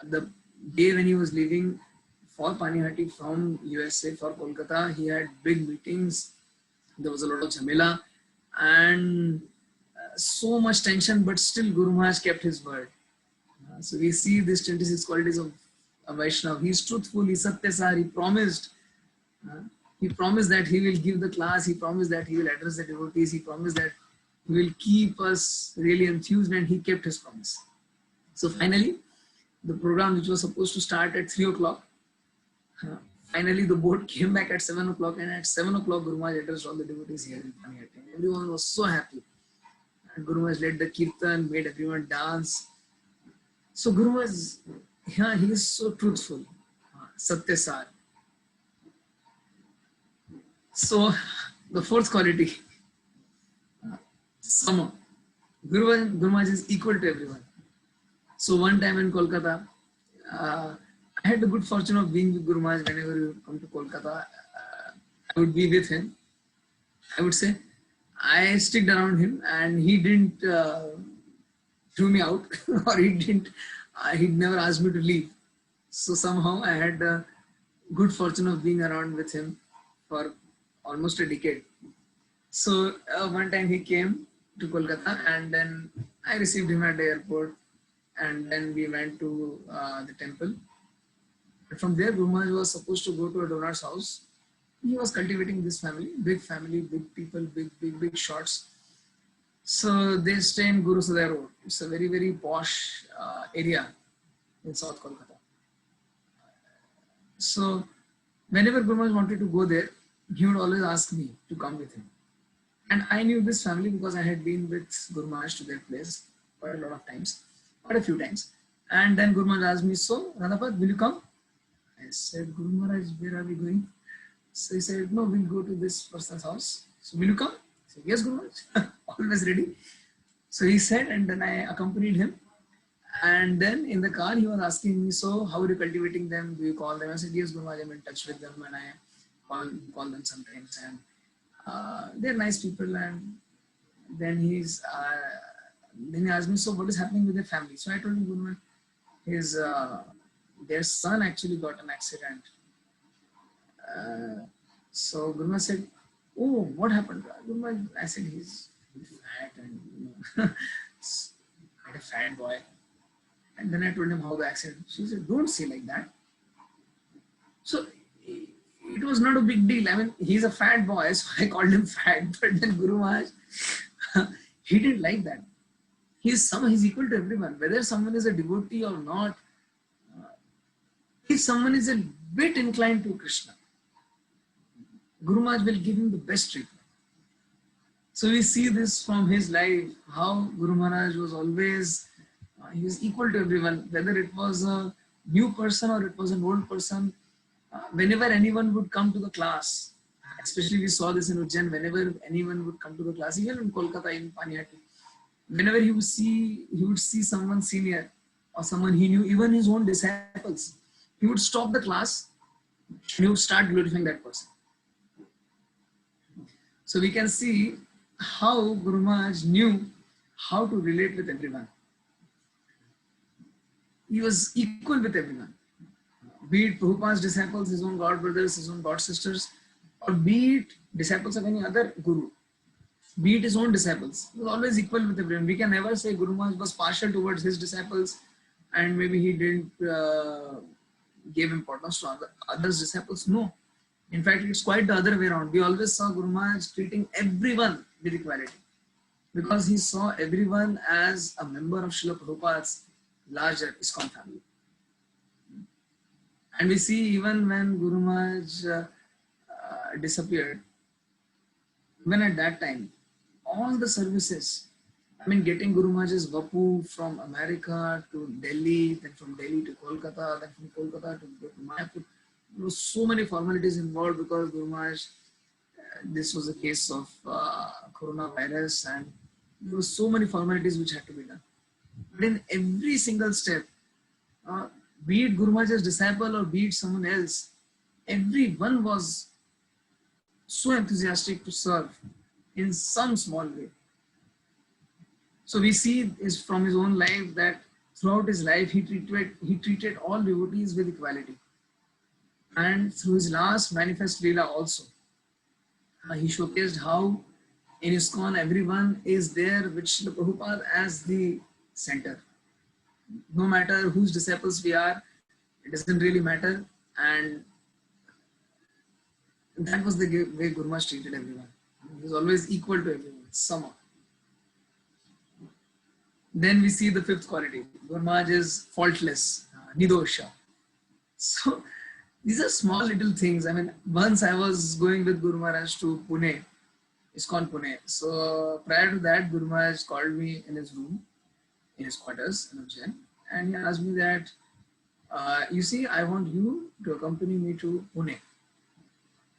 the day when he was leaving for Panihati from USA for Kolkata, he had big meetings. There was a lot of jhamela and so much tension, but still Guru Maharaj kept his word. So we see these 26 qualities of a Vaishnav. He is truthful, he is Satyasar, he promised. He promised that he will give the class, he promised that he will address the devotees, he promised that he will keep us really enthused, and he kept his promise. So finally, the program which was supposed to start at 3 o'clock, finally the boat came back at 7 o'clock, and at 7 o'clock Guru Maharaj addressed all the devotees here in Panihati. Everyone was so happy. And Guru Maharaj led the kirtan, made everyone dance. So Guru Maharaj, he is so truthful, Satyasar. So the fourth quality, Sama. Guru Maharaj is equal to everyone. So one time in Kolkata, I had the good fortune of being with Guru Maharaj whenever you come to Kolkata. I would be with him. I would say I sticked around him and he didn't threw me out or he never asked me to leave. So somehow I had the good fortune of being around with him for almost a decade. So one time he came to Kolkata and then I received him at the airport and then we went to the temple. But from there, Guru Maharaj was supposed to go to a donor's house. He was cultivating this family, big people, big shots. So they stay in Guru Sadai Road. It's a very, very posh area in South Kolkata. So whenever Guru Maharaj wanted to go there, he would always ask me to come with him. And I knew this family because I had been with Guru Maharaj to their place quite a few times. And then Guru Maharaj asked me, so Radhapat, will you come? I said, Guru Maharaj, where are we going? So he said, no, we'll go to this person's house. So will you come? I said, yes, Guru Maharaj, always ready. So he said, and then I accompanied him. And then in the car, he was asking me, so how are you cultivating them? Do you call them? I said, yes, Guru Maharaj, I'm in touch with them and I call them sometimes. And they're nice people. And then he asked me, so what is happening with their family? So I told him, Guru Maharaj, their son actually got an accident. So Guru Maharaj said, oh, what happened? Guru Maharaj, I said, fat and like a fat boy. And then I told him how the accident. She said, "Don't say like that." So it was not a big deal. I mean, he's a fat boy, so I called him fat. But then Guru Maharaj, he didn't like that. He's equal to everyone, whether someone is a devotee or not. If someone is a bit inclined to Krishna, Guru Maharaj will give him the best treatment. So we see this from his life, how Guru Maharaj was always, he was equal to everyone, whether it was a new person or it was an old person. Whenever anyone would come to the class, especially we saw this in Ujjain, whenever anyone would come to the class, even in Kolkata, in Paniati, whenever he would see someone senior or someone he knew, even his own disciples, he would stop the class and he would start glorifying that person. So we can see how Guru Maharaj knew how to relate with everyone. He was equal with everyone. Be it Prabhupada's disciples, his own god brothers, his own god sisters, or be it disciples of any other guru, be it his own disciples. He was always equal with everyone. We can never say Guru Maharaj was partial towards his disciples and maybe he didn't give importance to others' disciples. No. In fact, it's quite the other way around. We always saw Guru Maharaj treating everyone with equality because he saw everyone as a member of Srila Prabhupada's larger ISKCON family. And we see even when Guru Maharaj disappeared, even at that time, all the services, I mean, getting Guru Maharaj's Vapu from America to Delhi, then from Delhi to Kolkata, then from Kolkata to Mayapur, there were so many formalities involved because Guru Maharaj, this was a case of coronavirus and there were so many formalities which had to be done. But in every single step, be it Guru Maharaj's disciple or be it someone else, everyone was so enthusiastic to serve in some small way. So we see is from his own life that throughout his life he treated all devotees with equality. And through his last manifest Leela also, he showcased how in ISKCON everyone is there with Srila Prabhupada as the center. No matter whose disciples we are, it doesn't really matter. And that was the way Guru Maharaj treated everyone. He was always equal to everyone, somehow. Then we see the fifth quality. Guru Maharaj is faultless, nidosha. So these are small little things. I mean, once I was going with Guru Maharaj to Pune, ISKCON Pune. So prior to that, Guru Maharaj called me in his room, in his quarters in Ujjain, and he asked me that, you see, I want you to accompany me to Pune.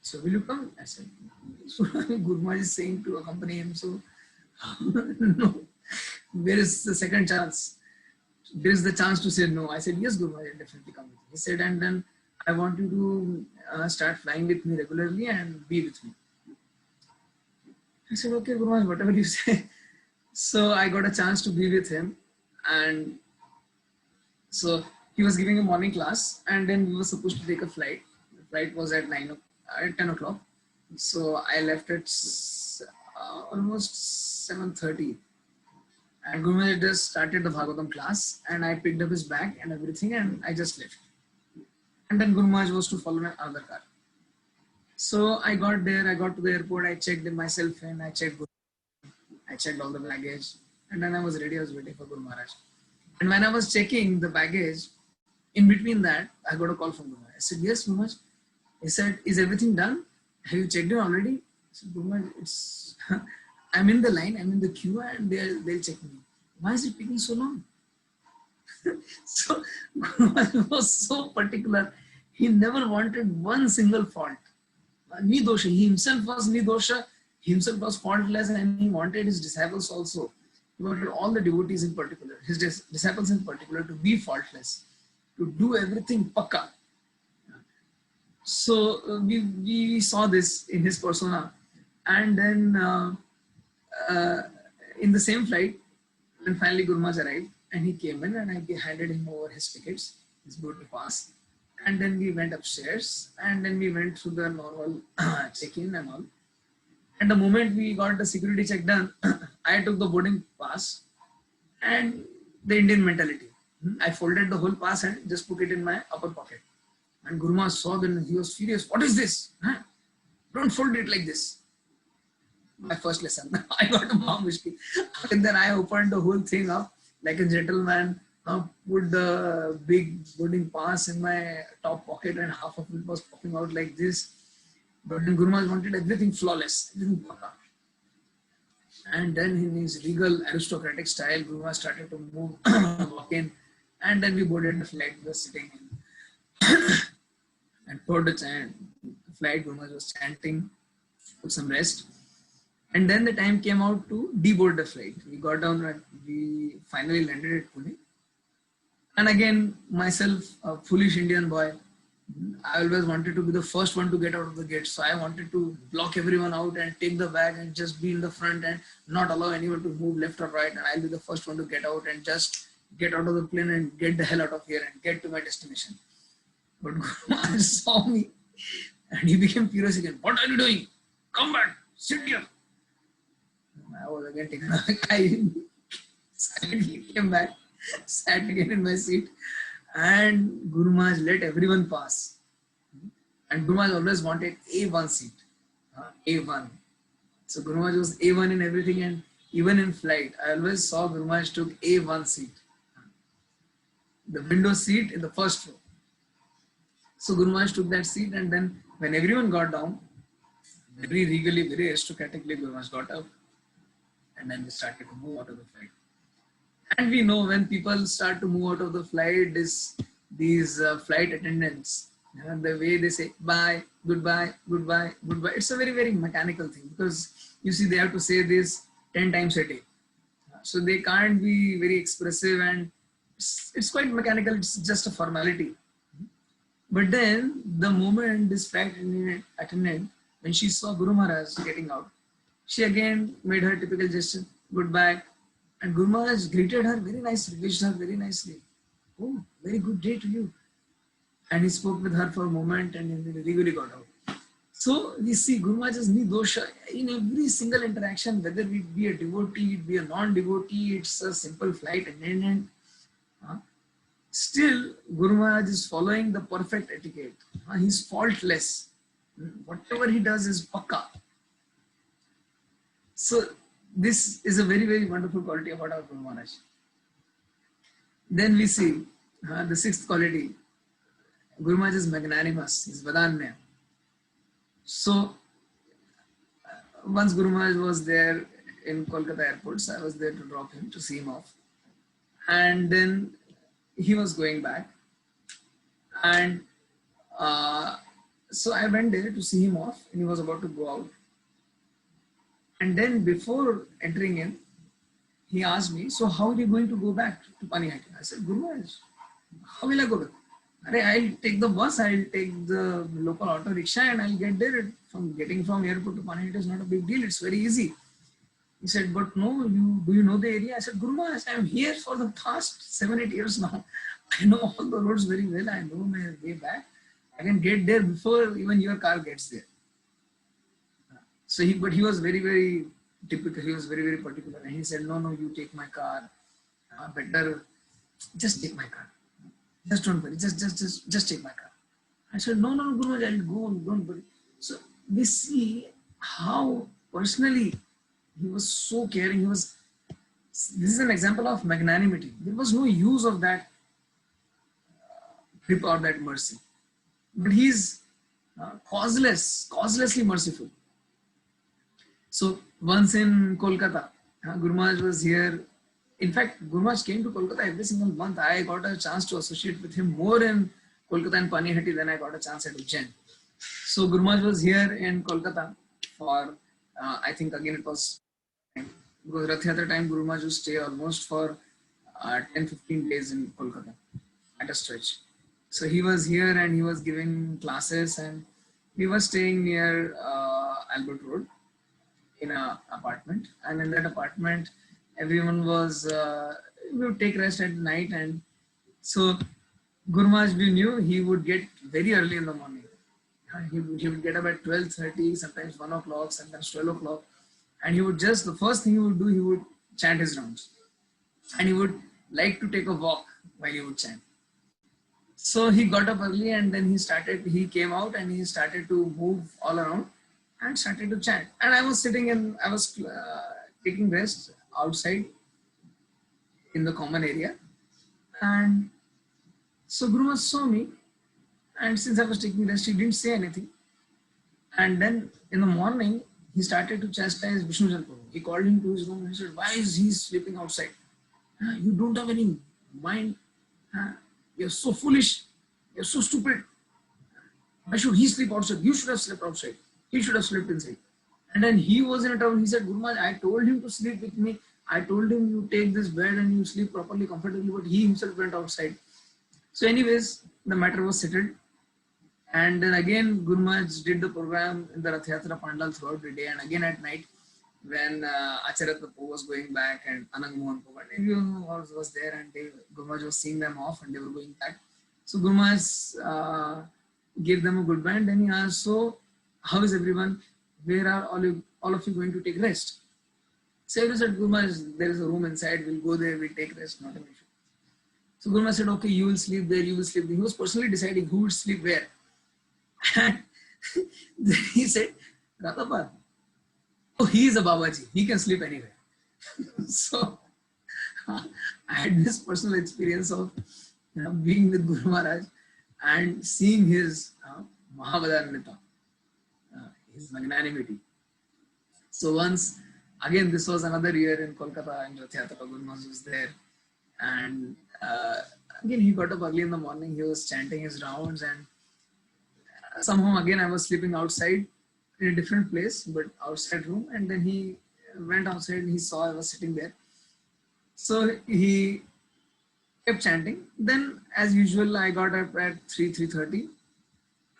So will you come? I said, so Guru Maharaj is saying to accompany him. So no, where is the second chance? There is the chance to say no. I said, yes, Guru Maharaj, definitely come with me. He said, and then I want you to start flying with me regularly and be with me. I said, okay, Guru Maharaj, whatever you say. So I got a chance to be with him. And so he was giving a morning class and then we were supposed to take a flight. The flight was at 10 o'clock. So I left at almost 7:30. And Guru Maharaj just started the Bhagavatam class and I picked up his bag and everything and I just left. And then Guru Maharaj was to follow my other car. So I got there, I got to the airport, I checked myself in, I checked all the baggage and then I was ready, I was waiting for Guru Maharaj. And when I was checking the baggage, in between that, I got a call from Guru Maharaj. I said, yes, Guru Maharaj. He said, is everything done? Have you checked it already? I said, Guru Maharaj, it's I'm in the line, I'm in the queue and they'll check me. Why is it taking so long? So Guru Maharaj was so particular. He never wanted one single fault. Nidosha. He himself was nidosha. He himself was faultless and he wanted his disciples also. He wanted all the devotees in particular, his disciples in particular, to be faultless, to do everything pakka. So we saw this in his persona. And then in the same flight, when finally Guru Maharaj arrived and he came in and I handed him over his tickets, his boarding pass. And then we went upstairs and then we went through the normal check-in and all. And the moment we got the security check done, I took the boarding pass and the Indian mentality. I folded the whole pass and just put it in my upper pocket. And Guru Maharaj saw that he was furious. What is this? Huh? Don't fold it like this. My first lesson. I got a Mahamushki. And then I opened the whole thing up like a gentleman, put the big boarding pass in my top pocket and half of it was popping out like this. But then Guru Maharaj wanted everything flawless, everything perfect. And then in his regal aristocratic style, Guru Maharaj started to move, walk in, and then we boarded the flight, we were sitting in. And for the flight, Guru Maharaj was chanting, took some rest. And then the time came out to deboard the flight. We got down and we finally landed at Pune. And again, myself, a foolish Indian boy, I always wanted to be the first one to get out of the gate. So I wanted to block everyone out and take the bag and just be in the front and not allow anyone to move left or right. And I'll be the first one to get out and just get out of the plane and get the hell out of here and get to my destination. But Guru Maharaj saw me and he became furious again. What are you doing? Come back, sit here. I was again taken aback. I silently came back, sat again in my seat, and Guru Maharaj let everyone pass. And Guru Maharaj always wanted A1 seat, A1. So Guru Maharaj was A1 in everything, and even in flight, I always saw Guru Maharaj took A1 seat, the window seat in the first row. So Guru Maharaj took that seat, and then when everyone got down, very regally, very aristocratically, Guru Maharaj got up. And then we started to move out of the flight. And we know when people start to move out of the flight, these flight attendants, the way they say bye, goodbye, goodbye, goodbye. It's a very, very mechanical thing because you see they have to say this 10 times a day. So they can't be very expressive and it's quite mechanical. It's just a formality. But then the moment this flight attendant, when she saw Guru Maharaj getting out, she again made her typical gesture, goodbye. And Guru Maharaj greeted her very nicely, wished her very nicely. Oh, very good day to you. And he spoke with her for a moment and then he really got out. So we see Guru Maharaj's dosha in every single interaction, whether it be a devotee, it be a non-devotee, it's a simple flight attendant. Still, Guru Maharaj is following the perfect etiquette. He's faultless. Whatever he does is pakka. So this is a very, very wonderful quality about our Guru Maharaj. Then we see the sixth quality. Guru Maharaj is magnanimous, he's Vadanya. So once Guru Maharaj was there in Kolkata airport, so I was there to drop him, to see him off. And then he was going back. And so I went there to see him off and he was about to go out. And then before entering in, he asked me, so how are you going to go back to Panihati? I said, Guru Maharaj, how will I go back? I'll take the bus, I'll take the local auto rickshaw and I'll get there. Getting from airport to Panihati is not a big deal, it's very easy. He said, but no, do you know the area? I said, Guru Maharaj, I'm here for the past 7-8 years now. I know all the roads very well, I know my way back. I can get there before even your car gets there. So he was very, very typical. He was very, very particular. And he said, no, you take my car. Better, just take my car. Just don't worry. Just take my car. I said, no, Guru Maharaj, I'll go. Don't worry. So we see how personally he was so caring. This is an example of magnanimity. There was no use of that grip or that mercy. But he's causelessly merciful. So once in Kolkata, Guru Maharaj was here. In fact, Guru Maharaj came to Kolkata every single month. I got a chance to associate with him more in Kolkata and Panihati than I got a chance at Ujjain. So Guru Maharaj was here in Kolkata for, I think again it was, because Rath Yatra time Guru Maharaj used to stay almost for 10-15 days in Kolkata at a stretch. So he was here and he was giving classes and we were staying near Albert Road in an apartment, and in that apartment everyone was we would take rest at night. And so Guru Maharaj, we knew he would get very early in the morning He would get up at 12:30, sometimes 1 o'clock, sometimes 12 o'clock. And he would just, the first thing he would do, he would chant his rounds. And he would like to take a walk while he would chant. So he got up early and then he came out and he started to move all around and started to chant. And I was taking rest outside in the common area. And so Guru Maharaj saw me, and since I was taking rest, he didn't say anything. And then in the morning, he started to chastise Vishnu Chandra Prabhu. He called him to his room and he said, "Why is he sleeping outside? You don't have any mind. You're so foolish. You're so stupid. Why should he sleep outside? You should have slept outside. He should have slept inside." And then he was in a trouble. He said, "Guru Maharaj, I told him to sleep with me. I told him you take this bed and you sleep properly, comfortably, but he himself went outside." So anyways, the matter was settled. And then again, Guru Maharaj did the program in the Rath Yatra Pandal throughout the day. And again at night, when Acharya Tapo was going back and Anang Mohan Prabhu and everyone was there, and Guru Maharaj was seeing them off and they were going back. So Guru Maharaj gave them a goodbye and then he asked, "So how is everyone? Where are all of you going to take rest?" So everyone said, "Guru Maharaj, there is a room inside. We'll go there. We'll take rest. Not an issue." So Guru Maharaj said, "Okay, you will sleep there. You will sleep there." He was personally deciding who would sleep where. And then he said, "Radhapal, oh, he is a Babaji. He can sleep anywhere." So I had this personal experience of being with Guru Maharaj and seeing his Mahavadhanita, his magnanimity. So once, again, this was another year in Kolkata and Rath Yatra, Guru Maharaj was there. And again, he got up early in the morning. He was chanting his rounds and somehow again I was sleeping outside in a different place, but outside room. And then he went outside and he saw I was sitting there. So he kept chanting. Then as usual, I got up at 3:30.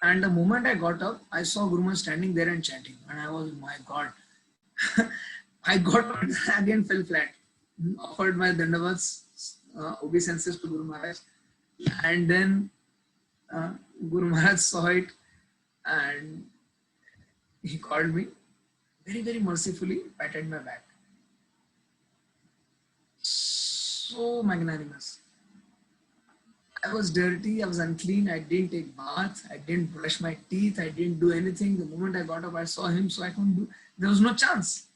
And the moment I got up, I saw Guru Maharaj standing there and chanting. And I was, my God. I got up and again fell flat. Offered my dandavats, obeisances to Guru Maharaj. And then Guru Maharaj saw it and he called me very, very mercifully, patted my back. So magnanimous. I was dirty, I was unclean, I didn't take bath, I didn't brush my teeth, I didn't do anything. The moment I got up, I saw him, so I couldn't do, there was no chance.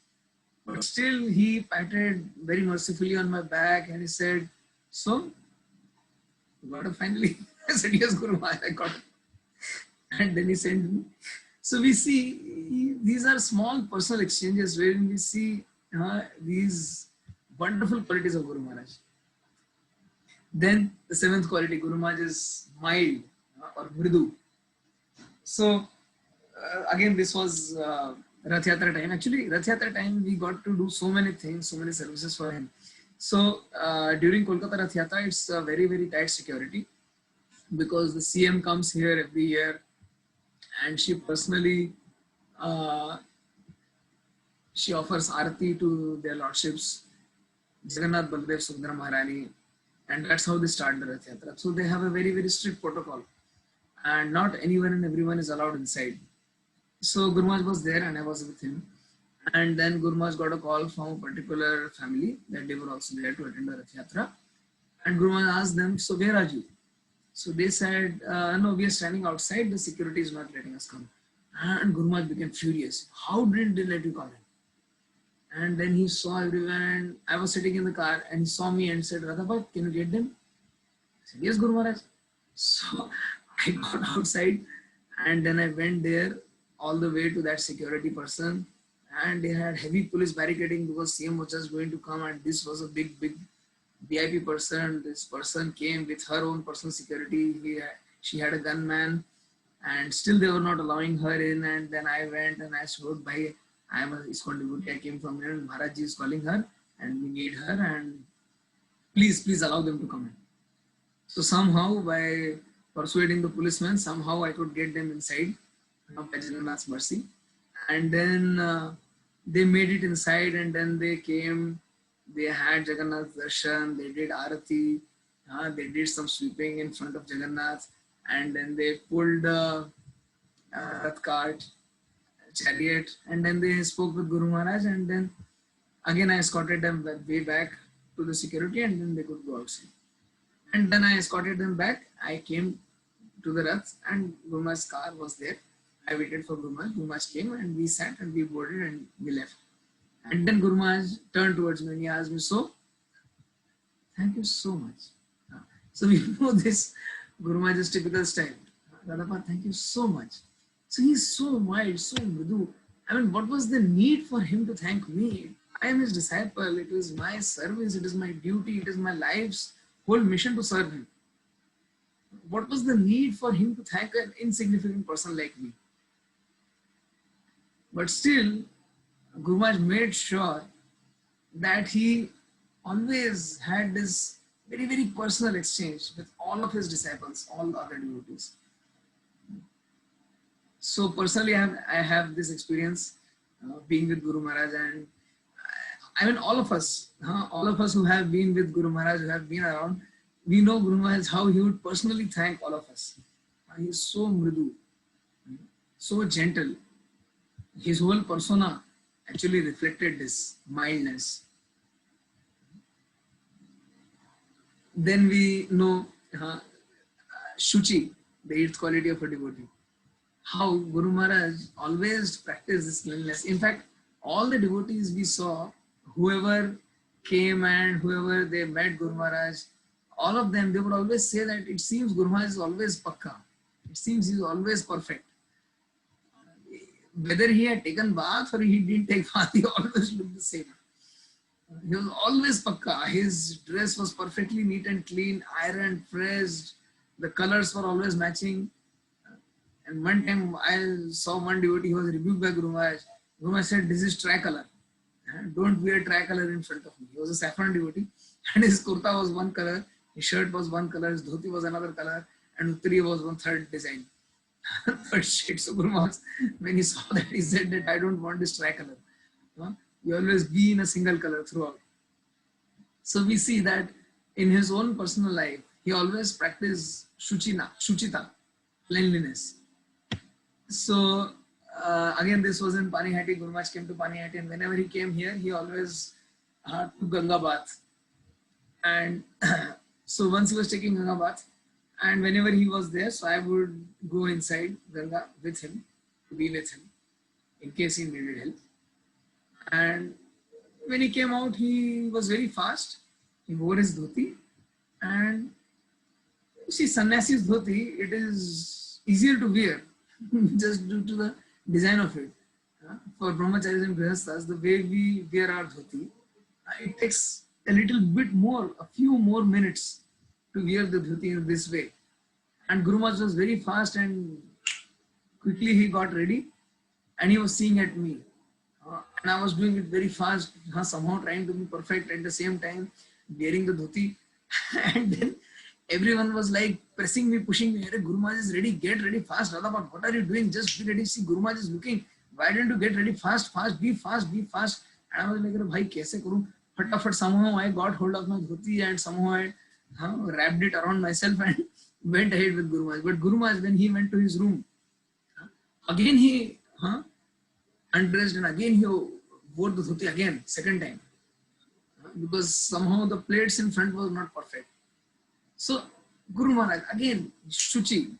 But still, he patted very mercifully on my back and he said, "So, you got up finally?" I said, "Yes, Guru Maharaj, I got it." And then he sent me. So we see, these are small personal exchanges wherein we see these wonderful qualities of Guru Maharaj. Then the seventh quality, Guru Maharaj is mild or mridu. So again, this was Rath Yatra time. Actually, Rath Yatra time, we got to do so many things, so many services for him. So during Kolkata Rath Yatra, it's a very, very tight security because the CM comes here every year and she personally she offers Aarti to their lordships, Jagannath, Baldev, Subhadra Maharani, and that's how they start the Rath Yatra. So they have a very, very strict protocol and not anyone and everyone is allowed inside. So Guru Maharaj was there and I was with him. And then Guru Maharaj got a call from a particular family that they were also there to attend the Rath Yatra. And Guru Maharaj asked them, "So where are you?" So they said, "No, we are standing outside. The security is not letting us come." And Guru Maharaj became furious. "How did they let you come in?" And then he saw everyone and I was sitting in the car and he saw me and said, "Radhapal, can you get them?" I said, "Yes, Guru Maharaj." So I got outside and then I went there all the way to that security person and they had heavy police barricading because CM was just going to come and this was a big VIP person. This person came with her own personal security. She had a gunman and still they were not allowing her in. And then I went and I showed by, I am a ISKCON devotee. I came from here and Maharaj is calling her and we need her and please allow them to come in. So somehow by persuading the policemen, somehow I could get them inside by Jagannath's mercy. And then they made it inside and then they came, they had Jagannath darshan, they did Aarati, they did some sweeping in front of Jagannath and then they pulled Rath cart, chariot, and then they spoke with Guru Maharaj, and then again I escorted them way back to the security, and then they could go outside. And then I escorted them back. I came to the Rath, and Guru Maharaj's car was there. I waited for Guru Maharaj. Guru Maharaj came, and we sat and we boarded and we left. And then Guru Maharaj turned towards me and he asked me, "So, thank you so much." So you know this Guru Maharaj's typical style. Radhapad, thank you so much. So he's so mild, so mridu. I mean, what was the need for him to thank me? I am his disciple. It is my service. It is my duty. It is my life's whole mission to serve him. What was the need for him to thank an insignificant person like me? But still, Guru Maharaj made sure that he always had this very, very personal exchange with all of his disciples, all the other devotees. So personally, I have this experience being with Guru Maharaj, and I mean all of us who have been with Guru Maharaj, who have been around, we know Guru Maharaj how he would personally thank all of us. He is so mridu, so gentle. His whole persona actually reflected this mildness. Then we know Shuchi, the eighth quality of a devotee. How Guru Maharaj always practiced this cleanliness. In fact, all the devotees we saw, whoever came and whoever they met Guru Maharaj, all of them, they would always say that it seems Guru Maharaj is always pakka. It seems he is always perfect. Whether he had taken bath or he didn't take bath, he always looked the same. He was always pakka. His dress was perfectly neat and clean, ironed, pressed. The colors were always matching. And one time I saw one devotee who was rebuked by Guru Maharaj. Guru Maharaj said, "This is tricolor. Don't wear tricolor in front of me." He was a saffron devotee, and his kurta was one color, his shirt was one color, his dhoti was another color, and uttari was one third design. Third shade. So Guru Maharaj, when he saw that, he said that I don't want this tricolor. You always be in a single color throughout. So we see that in his own personal life, he always practiced shuchita, cleanliness. So again, this was in Panihati. Guru Maharaj came to Panihati, and whenever he came here, he always took Ganga bath. And so once he was taking Ganga bath, and whenever he was there, so I would go inside Ganga with him, to be with him, in case he needed help. And when he came out, he was very fast. He wore his dhoti. And you see, sannyasi's dhoti, it is easier to wear just due to the design of it. For brahmacharis and grihasthas, the way we wear our dhoti, it takes a little bit more, a few more minutes to wear the dhoti in this way. And Guru Maharaj was very fast, and quickly he got ready, and he was seeing at me. And I was doing it very fast, somehow trying to be perfect at the same time, wearing the dhoti. And then everyone was like pressing me, pushing me. Guru Maharaj is ready, get ready fast. Radhapad, what are you doing? Just be ready. See, Guru Maharaj is looking. Why didn't you get ready fast, be fast, be fast? And I was like, bhai, kaise karu? Fatafat, somehow I got hold of my dhoti and somehow I wrapped it around myself and went ahead with Guru Maharaj. But Guru Maharaj, when he went to his room, again he undressed and again he wore the dhoti again, second time. Because somehow the plates in front was not perfect. So Guru Maharaj, again, shuchi,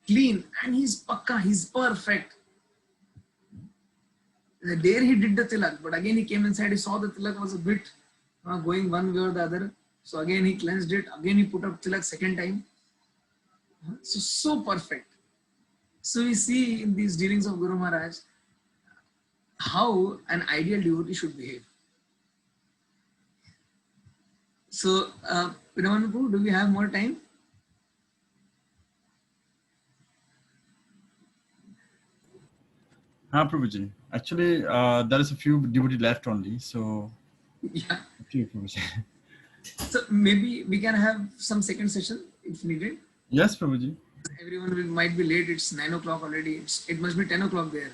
clean, and he's pakka, he's perfect. There he did the tilak, but again he came inside, he saw the tilak was a bit going one way or the other. So again he cleansed it, again he put up tilak second time. So perfect. So we see in these dealings of Guru Maharaj how an ideal devotee should behave. So, Piramanpu, do we have more time? Prabhuji. Actually, there is a few devotees left only. So, Yeah. okay, Prabhuji. So maybe we can have some second session if needed. Yes, Prabhuji. Everyone might be late. It's 9 o'clock already. It must be 10 o'clock there.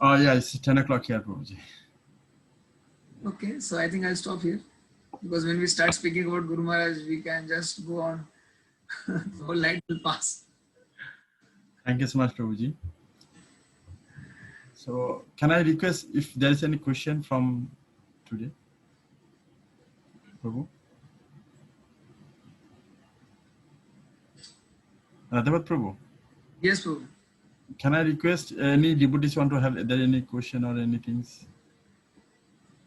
Yeah, it's 10 o'clock here, Prabhuji. Okay, so I think I'll stop here. Because when we start speaking about Guru Maharaj, we can just go on. The whole night will pass. Thank you so much, Prabhuji. So can I request if there is any question from today? Prabhu? Radhavat Prabhu, Yes, Prabhu. can I request any devotees want to have there any question or anything?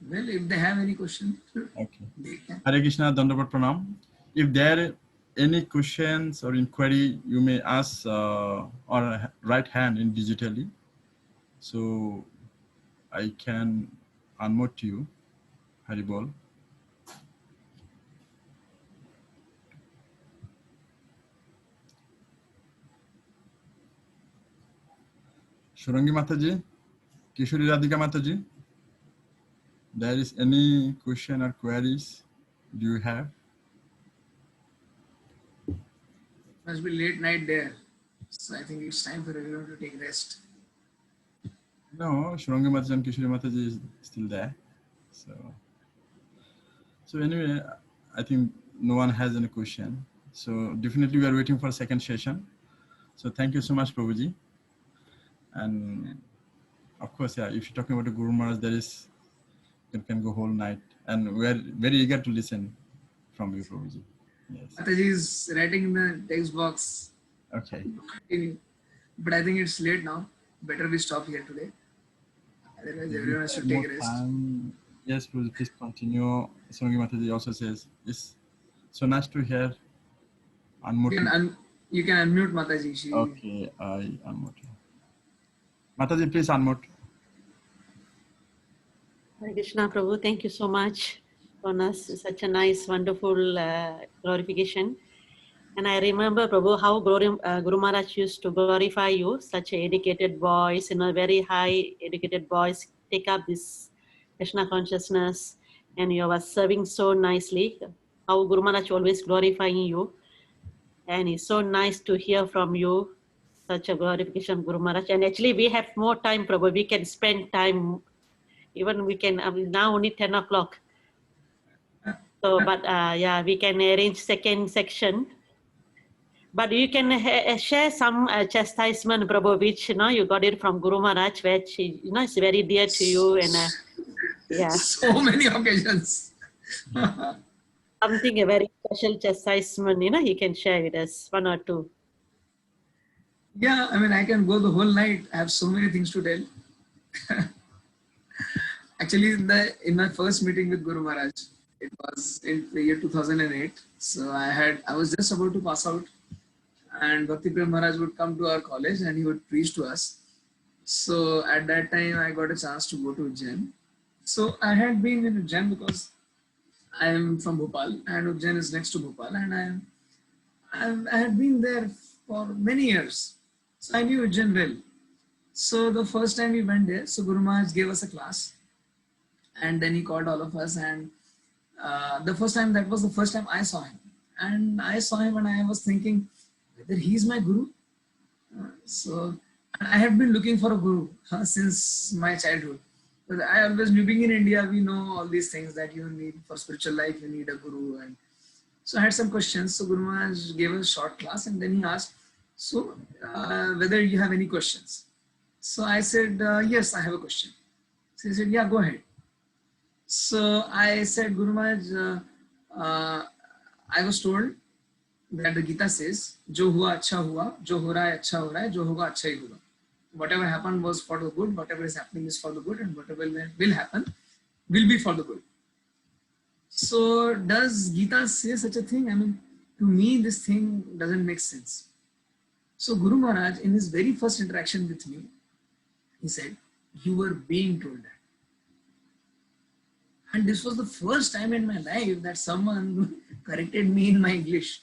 Well, if they have any question, Okay. they can. Hare Krishna, Dandavat Pranam. If there are any questions or inquiry, you may ask or right hand in digitally. So I can unmute you. Haribol. Shurangi Mataji, Kishori Radhika Mataji, there is any question or queries do you have? Must be late night there. So I think it's time for everyone to take rest. No, Shurangi Mataji and Kishori Mataji is still there. So anyway, I think no one has any question. So definitely we are waiting for second session. So thank you so much, Prabhuji. And of course, yeah, if you're talking about the Guru Maharaj, there is, you can go whole night. And we are very eager to listen from you, Prabhuji. Yes. Mataji is writing in the text box. Okay. Continue. But I think it's late now. Better we stop here today. Otherwise, everyone should take More rest. time. Yes, Prabhuji, please continue. Songi Mataji also says, it's so nice to hear. You can unmute Mataji. She... Okay, I unmute. Mataji, please unmute. Hare Krishna Prabhu, thank you so much for us. Such a nice, wonderful glorification. And I remember, Prabhu, how Guru Maharaj used to glorify you, such an educated boys, very high educated boys, take up this Krishna consciousness, and you were serving so nicely. How Guru Maharaj always glorifying you. And it's so nice to hear from you, such a glorification, Guru Maharaj. And actually, we have more time, Prabhu. We can spend time. Even we can, now only 10 o'clock. So, but yeah, we can arrange second section. But you can share some chastisement, Prabhu, which, you got it from Guru Maharaj, which, is very dear to you. And yeah. So many occasions. Something, a very special chastisement, he can share with us, one or two. Yeah, I mean, I can go the whole night. I have so many things to tell. Actually, in my first meeting with Guru Maharaj, it was in the year 2008. So I was just about to pass out, and Bhakti Prem Maharaj would come to our college and he would preach to us. So at that time, I got a chance to go to Ujjain. So I had been in Ujjain because I am from Bhopal, and Ujjain is next to Bhopal, and I had been there for many years. So I knew Ujjain well. So the first time we went there, so Guru Maharaj gave us a class, and then he called all of us, and that was the first time I saw him. And I saw him and I was thinking whether he's my Guru. So I have been looking for a Guru since my childhood. But I always knew, being in India, we know all these things that you need for spiritual life, you need a Guru. And so I had some questions. So Guru Maharaj gave us a short class, and then he asked, so whether you have any questions. So I said, yes, I have a question. So he said, yeah, go ahead. So I said, Guru Maharaj, I was told that the Gita says, Jo hua acha hua, jo ho raha hai acha ho raha hai, jo hoga acha hi hoga. Whatever happened was for the good, whatever is happening is for the good, and whatever will happen will be for the good. So does Gita say such a thing? I mean, to me, this thing doesn't make sense. So Guru Maharaj, in his very first interaction with me, he said, you were being told that. And this was the first time in my life that someone corrected me in my English.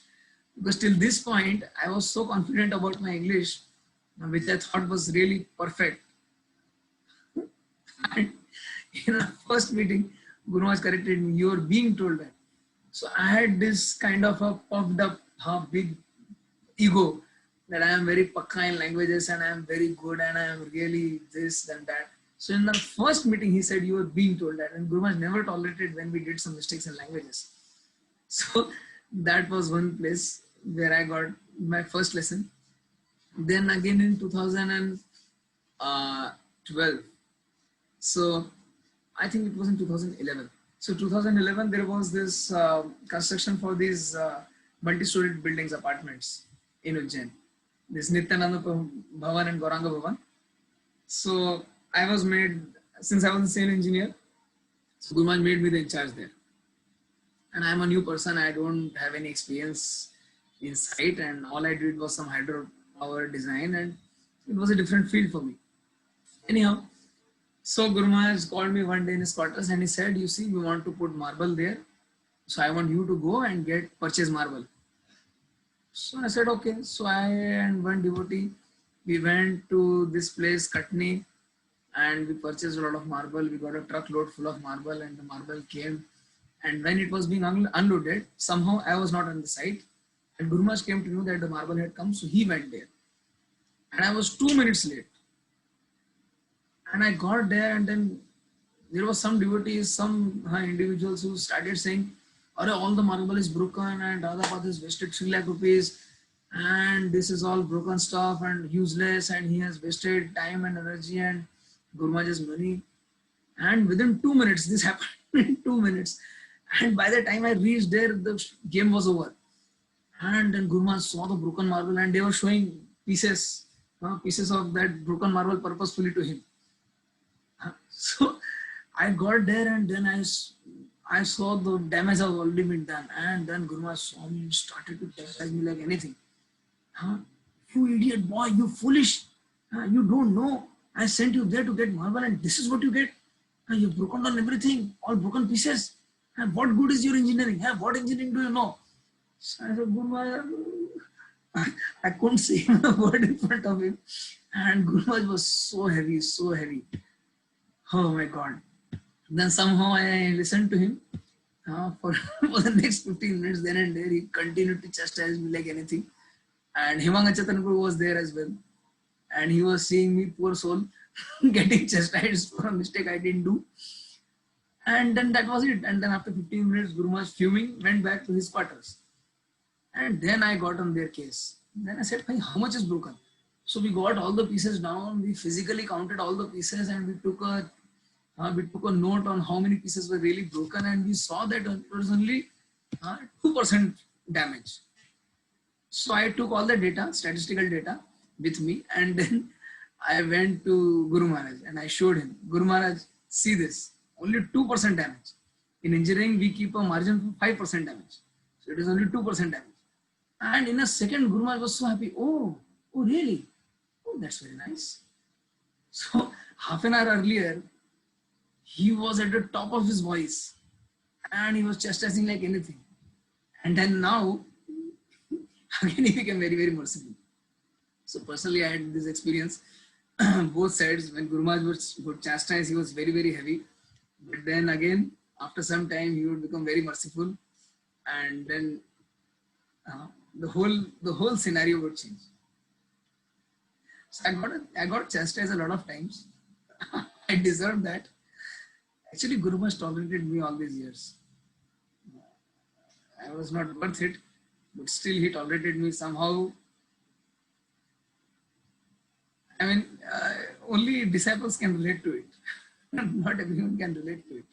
Because till this point, I was so confident about my English, which I thought was really perfect. And in our first meeting, Guru Maharaj corrected me, you are being told that. So I had this kind of a puffed up, big ego that I am very pakka in languages and I am very good and I am really this and that. So in the first meeting, he said, you are being told that. And Guru Maharaj never tolerated when we did some mistakes in languages. So that was one place where I got my first lesson. Then again in 2012, 12. So I think it was in 2011. So 2011, there was this construction for these multi-storied buildings, apartments in Ujjain. This Nityananda Bhavan and Gauranga Bhavan. So I was made, since I was the same engineer, so Gurmaj made me the in charge there. And I'm a new person. I don't have any experience in site, and all I did was some hydropower design, and it was a different field for me. Anyhow, so Guru Maharaj called me one day in his quarters and he said, you see, we want to put marble there. So I want you to go and purchase marble. So I said, okay. So I and one devotee, we went to this place, Katni, and we purchased a lot of marble. We got a truckload full of marble, and the marble came. And when it was being unloaded, somehow I was not on the site. And Guru Maharaj came to know that the marble had come, so he went there. And I was 2 minutes late. And I got there, and then there was some devotees, some individuals who started saying, all the marble is broken, and Radhapath has wasted 3 lakh rupees, and this is all broken stuff and useless, and he has wasted time and energy and Guru Maharaj's money. And within 2 minutes, this happened in 2 minutes. And by the time I reached there, the game was over. And then Guru Maharaj saw the broken marble, and they were showing pieces of that broken marble purposefully to him. So I got there, and then I saw the damage has already been done. And then Guru Maharaj saw me and started to chastise me like anything. You idiot boy, you foolish. You don't know. I sent you there to get marble, and this is what you get. You've broken down everything, all broken pieces. And what good is your engineering? What engineering do you know? So I said, Guru Maharaj, I couldn't say a word in front of him. And Guru Maharaj was so heavy, so heavy. Oh my God. Then somehow I listened to him for the next 15 minutes. Then and there, he continued to chastise me like anything. And Himanga Chaitan Prabhu was there as well. And he was seeing me, poor soul, getting chastised for a mistake I didn't do. And then that was it. And then after 15 minutes, Guru Maharaj, fuming, went back to his quarters. And then I got on their case. Then I said, how much is broken? So we got all the pieces down. We physically counted all the pieces, and we took a note on how many pieces were really broken, and we saw that it was only 2% damage. So I took all the data, statistical data with me, and then I went to Guru Maharaj and I showed him, Guru Maharaj, see this, only 2% damage. In engineering, we keep a margin for 5% damage. So it is only 2% damage. And in a second, Guru Maharaj was so happy. Oh, really? Oh, that's very nice. So half an hour earlier, he was at the top of his voice and he was chastising like anything. And then now, again, he became very, very merciful. So personally, I had this experience, both sides. When Guru Maharaj would chastise, he was very, very heavy. But then again, after some time, he would become very merciful. And then the whole scenario would change. So I got chastised a lot of times. I deserved that. Actually, Guru Maharaj tolerated me all these years. I was not worth it, but still he tolerated me somehow. I mean, only disciples can relate to it. Not everyone can relate to it.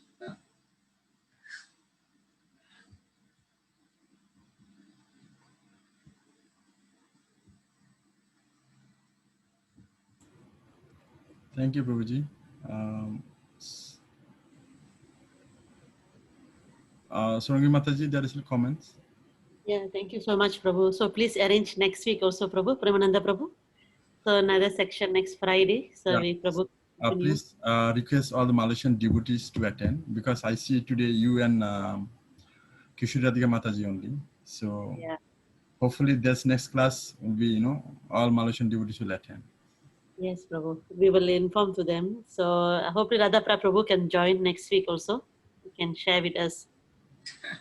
Thank you, Prabhuji. Sorangi Mataji, there is still comments. Yeah, thank you so much, Prabhu. So please arrange next week also, Prabhu, Premananda Prabhu. So another section next Friday. So Yeah. we, Prabhu. Please request all the Malaysian devotees to attend, because I see today you and Kishore Radhika Mataji only. So Yeah. hopefully this next class will be, all Malaysian devotees will attend. Yes, Prabhu. We will inform to them. So hopefully Radha Prabhu can join next week also. You can share with us.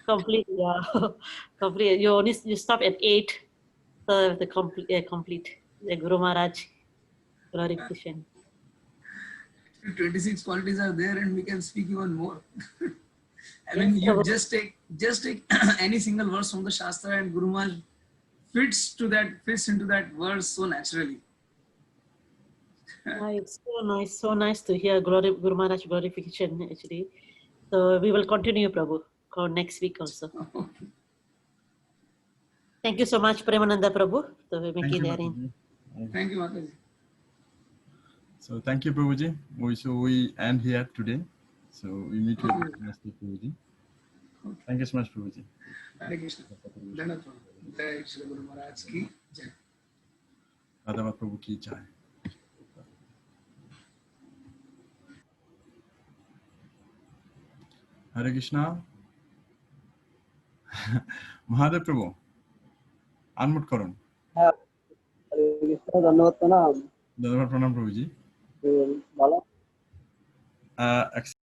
Complete, yeah. Complete. You stop at 8. So the complete the Guru Maharaj glorification. 26 qualities are there, and we can speak even more. I mean, you just take any single verse from the Shastra, and Guru Maharaj fits into that verse so naturally. It's so nice to hear Guru Maharaj glorification actually. So we will continue, Prabhu, for next week also. Thank you so much, Premananda Prabhu, to Thank make you, it arrange. Mataji. Thank you, Mataji. So thank you, Prabhuji. We end here today. So we meet you next week, Prabhuji. Thank you so much, Prabhuji. Hare Krishna. Dhanad Prabhu. Jai Shri Guru Maharaj ki Jai. Radhavat Prabhu ki jai. Hare Krishna. Mahadev Prabhu. Unmute করুন। হ্যাঁ, হরে কৃষ্ণ, ধন্যবাদ প্রণাম। ধন্যবাদ প্রণাম প্রভুজি। ভালো এক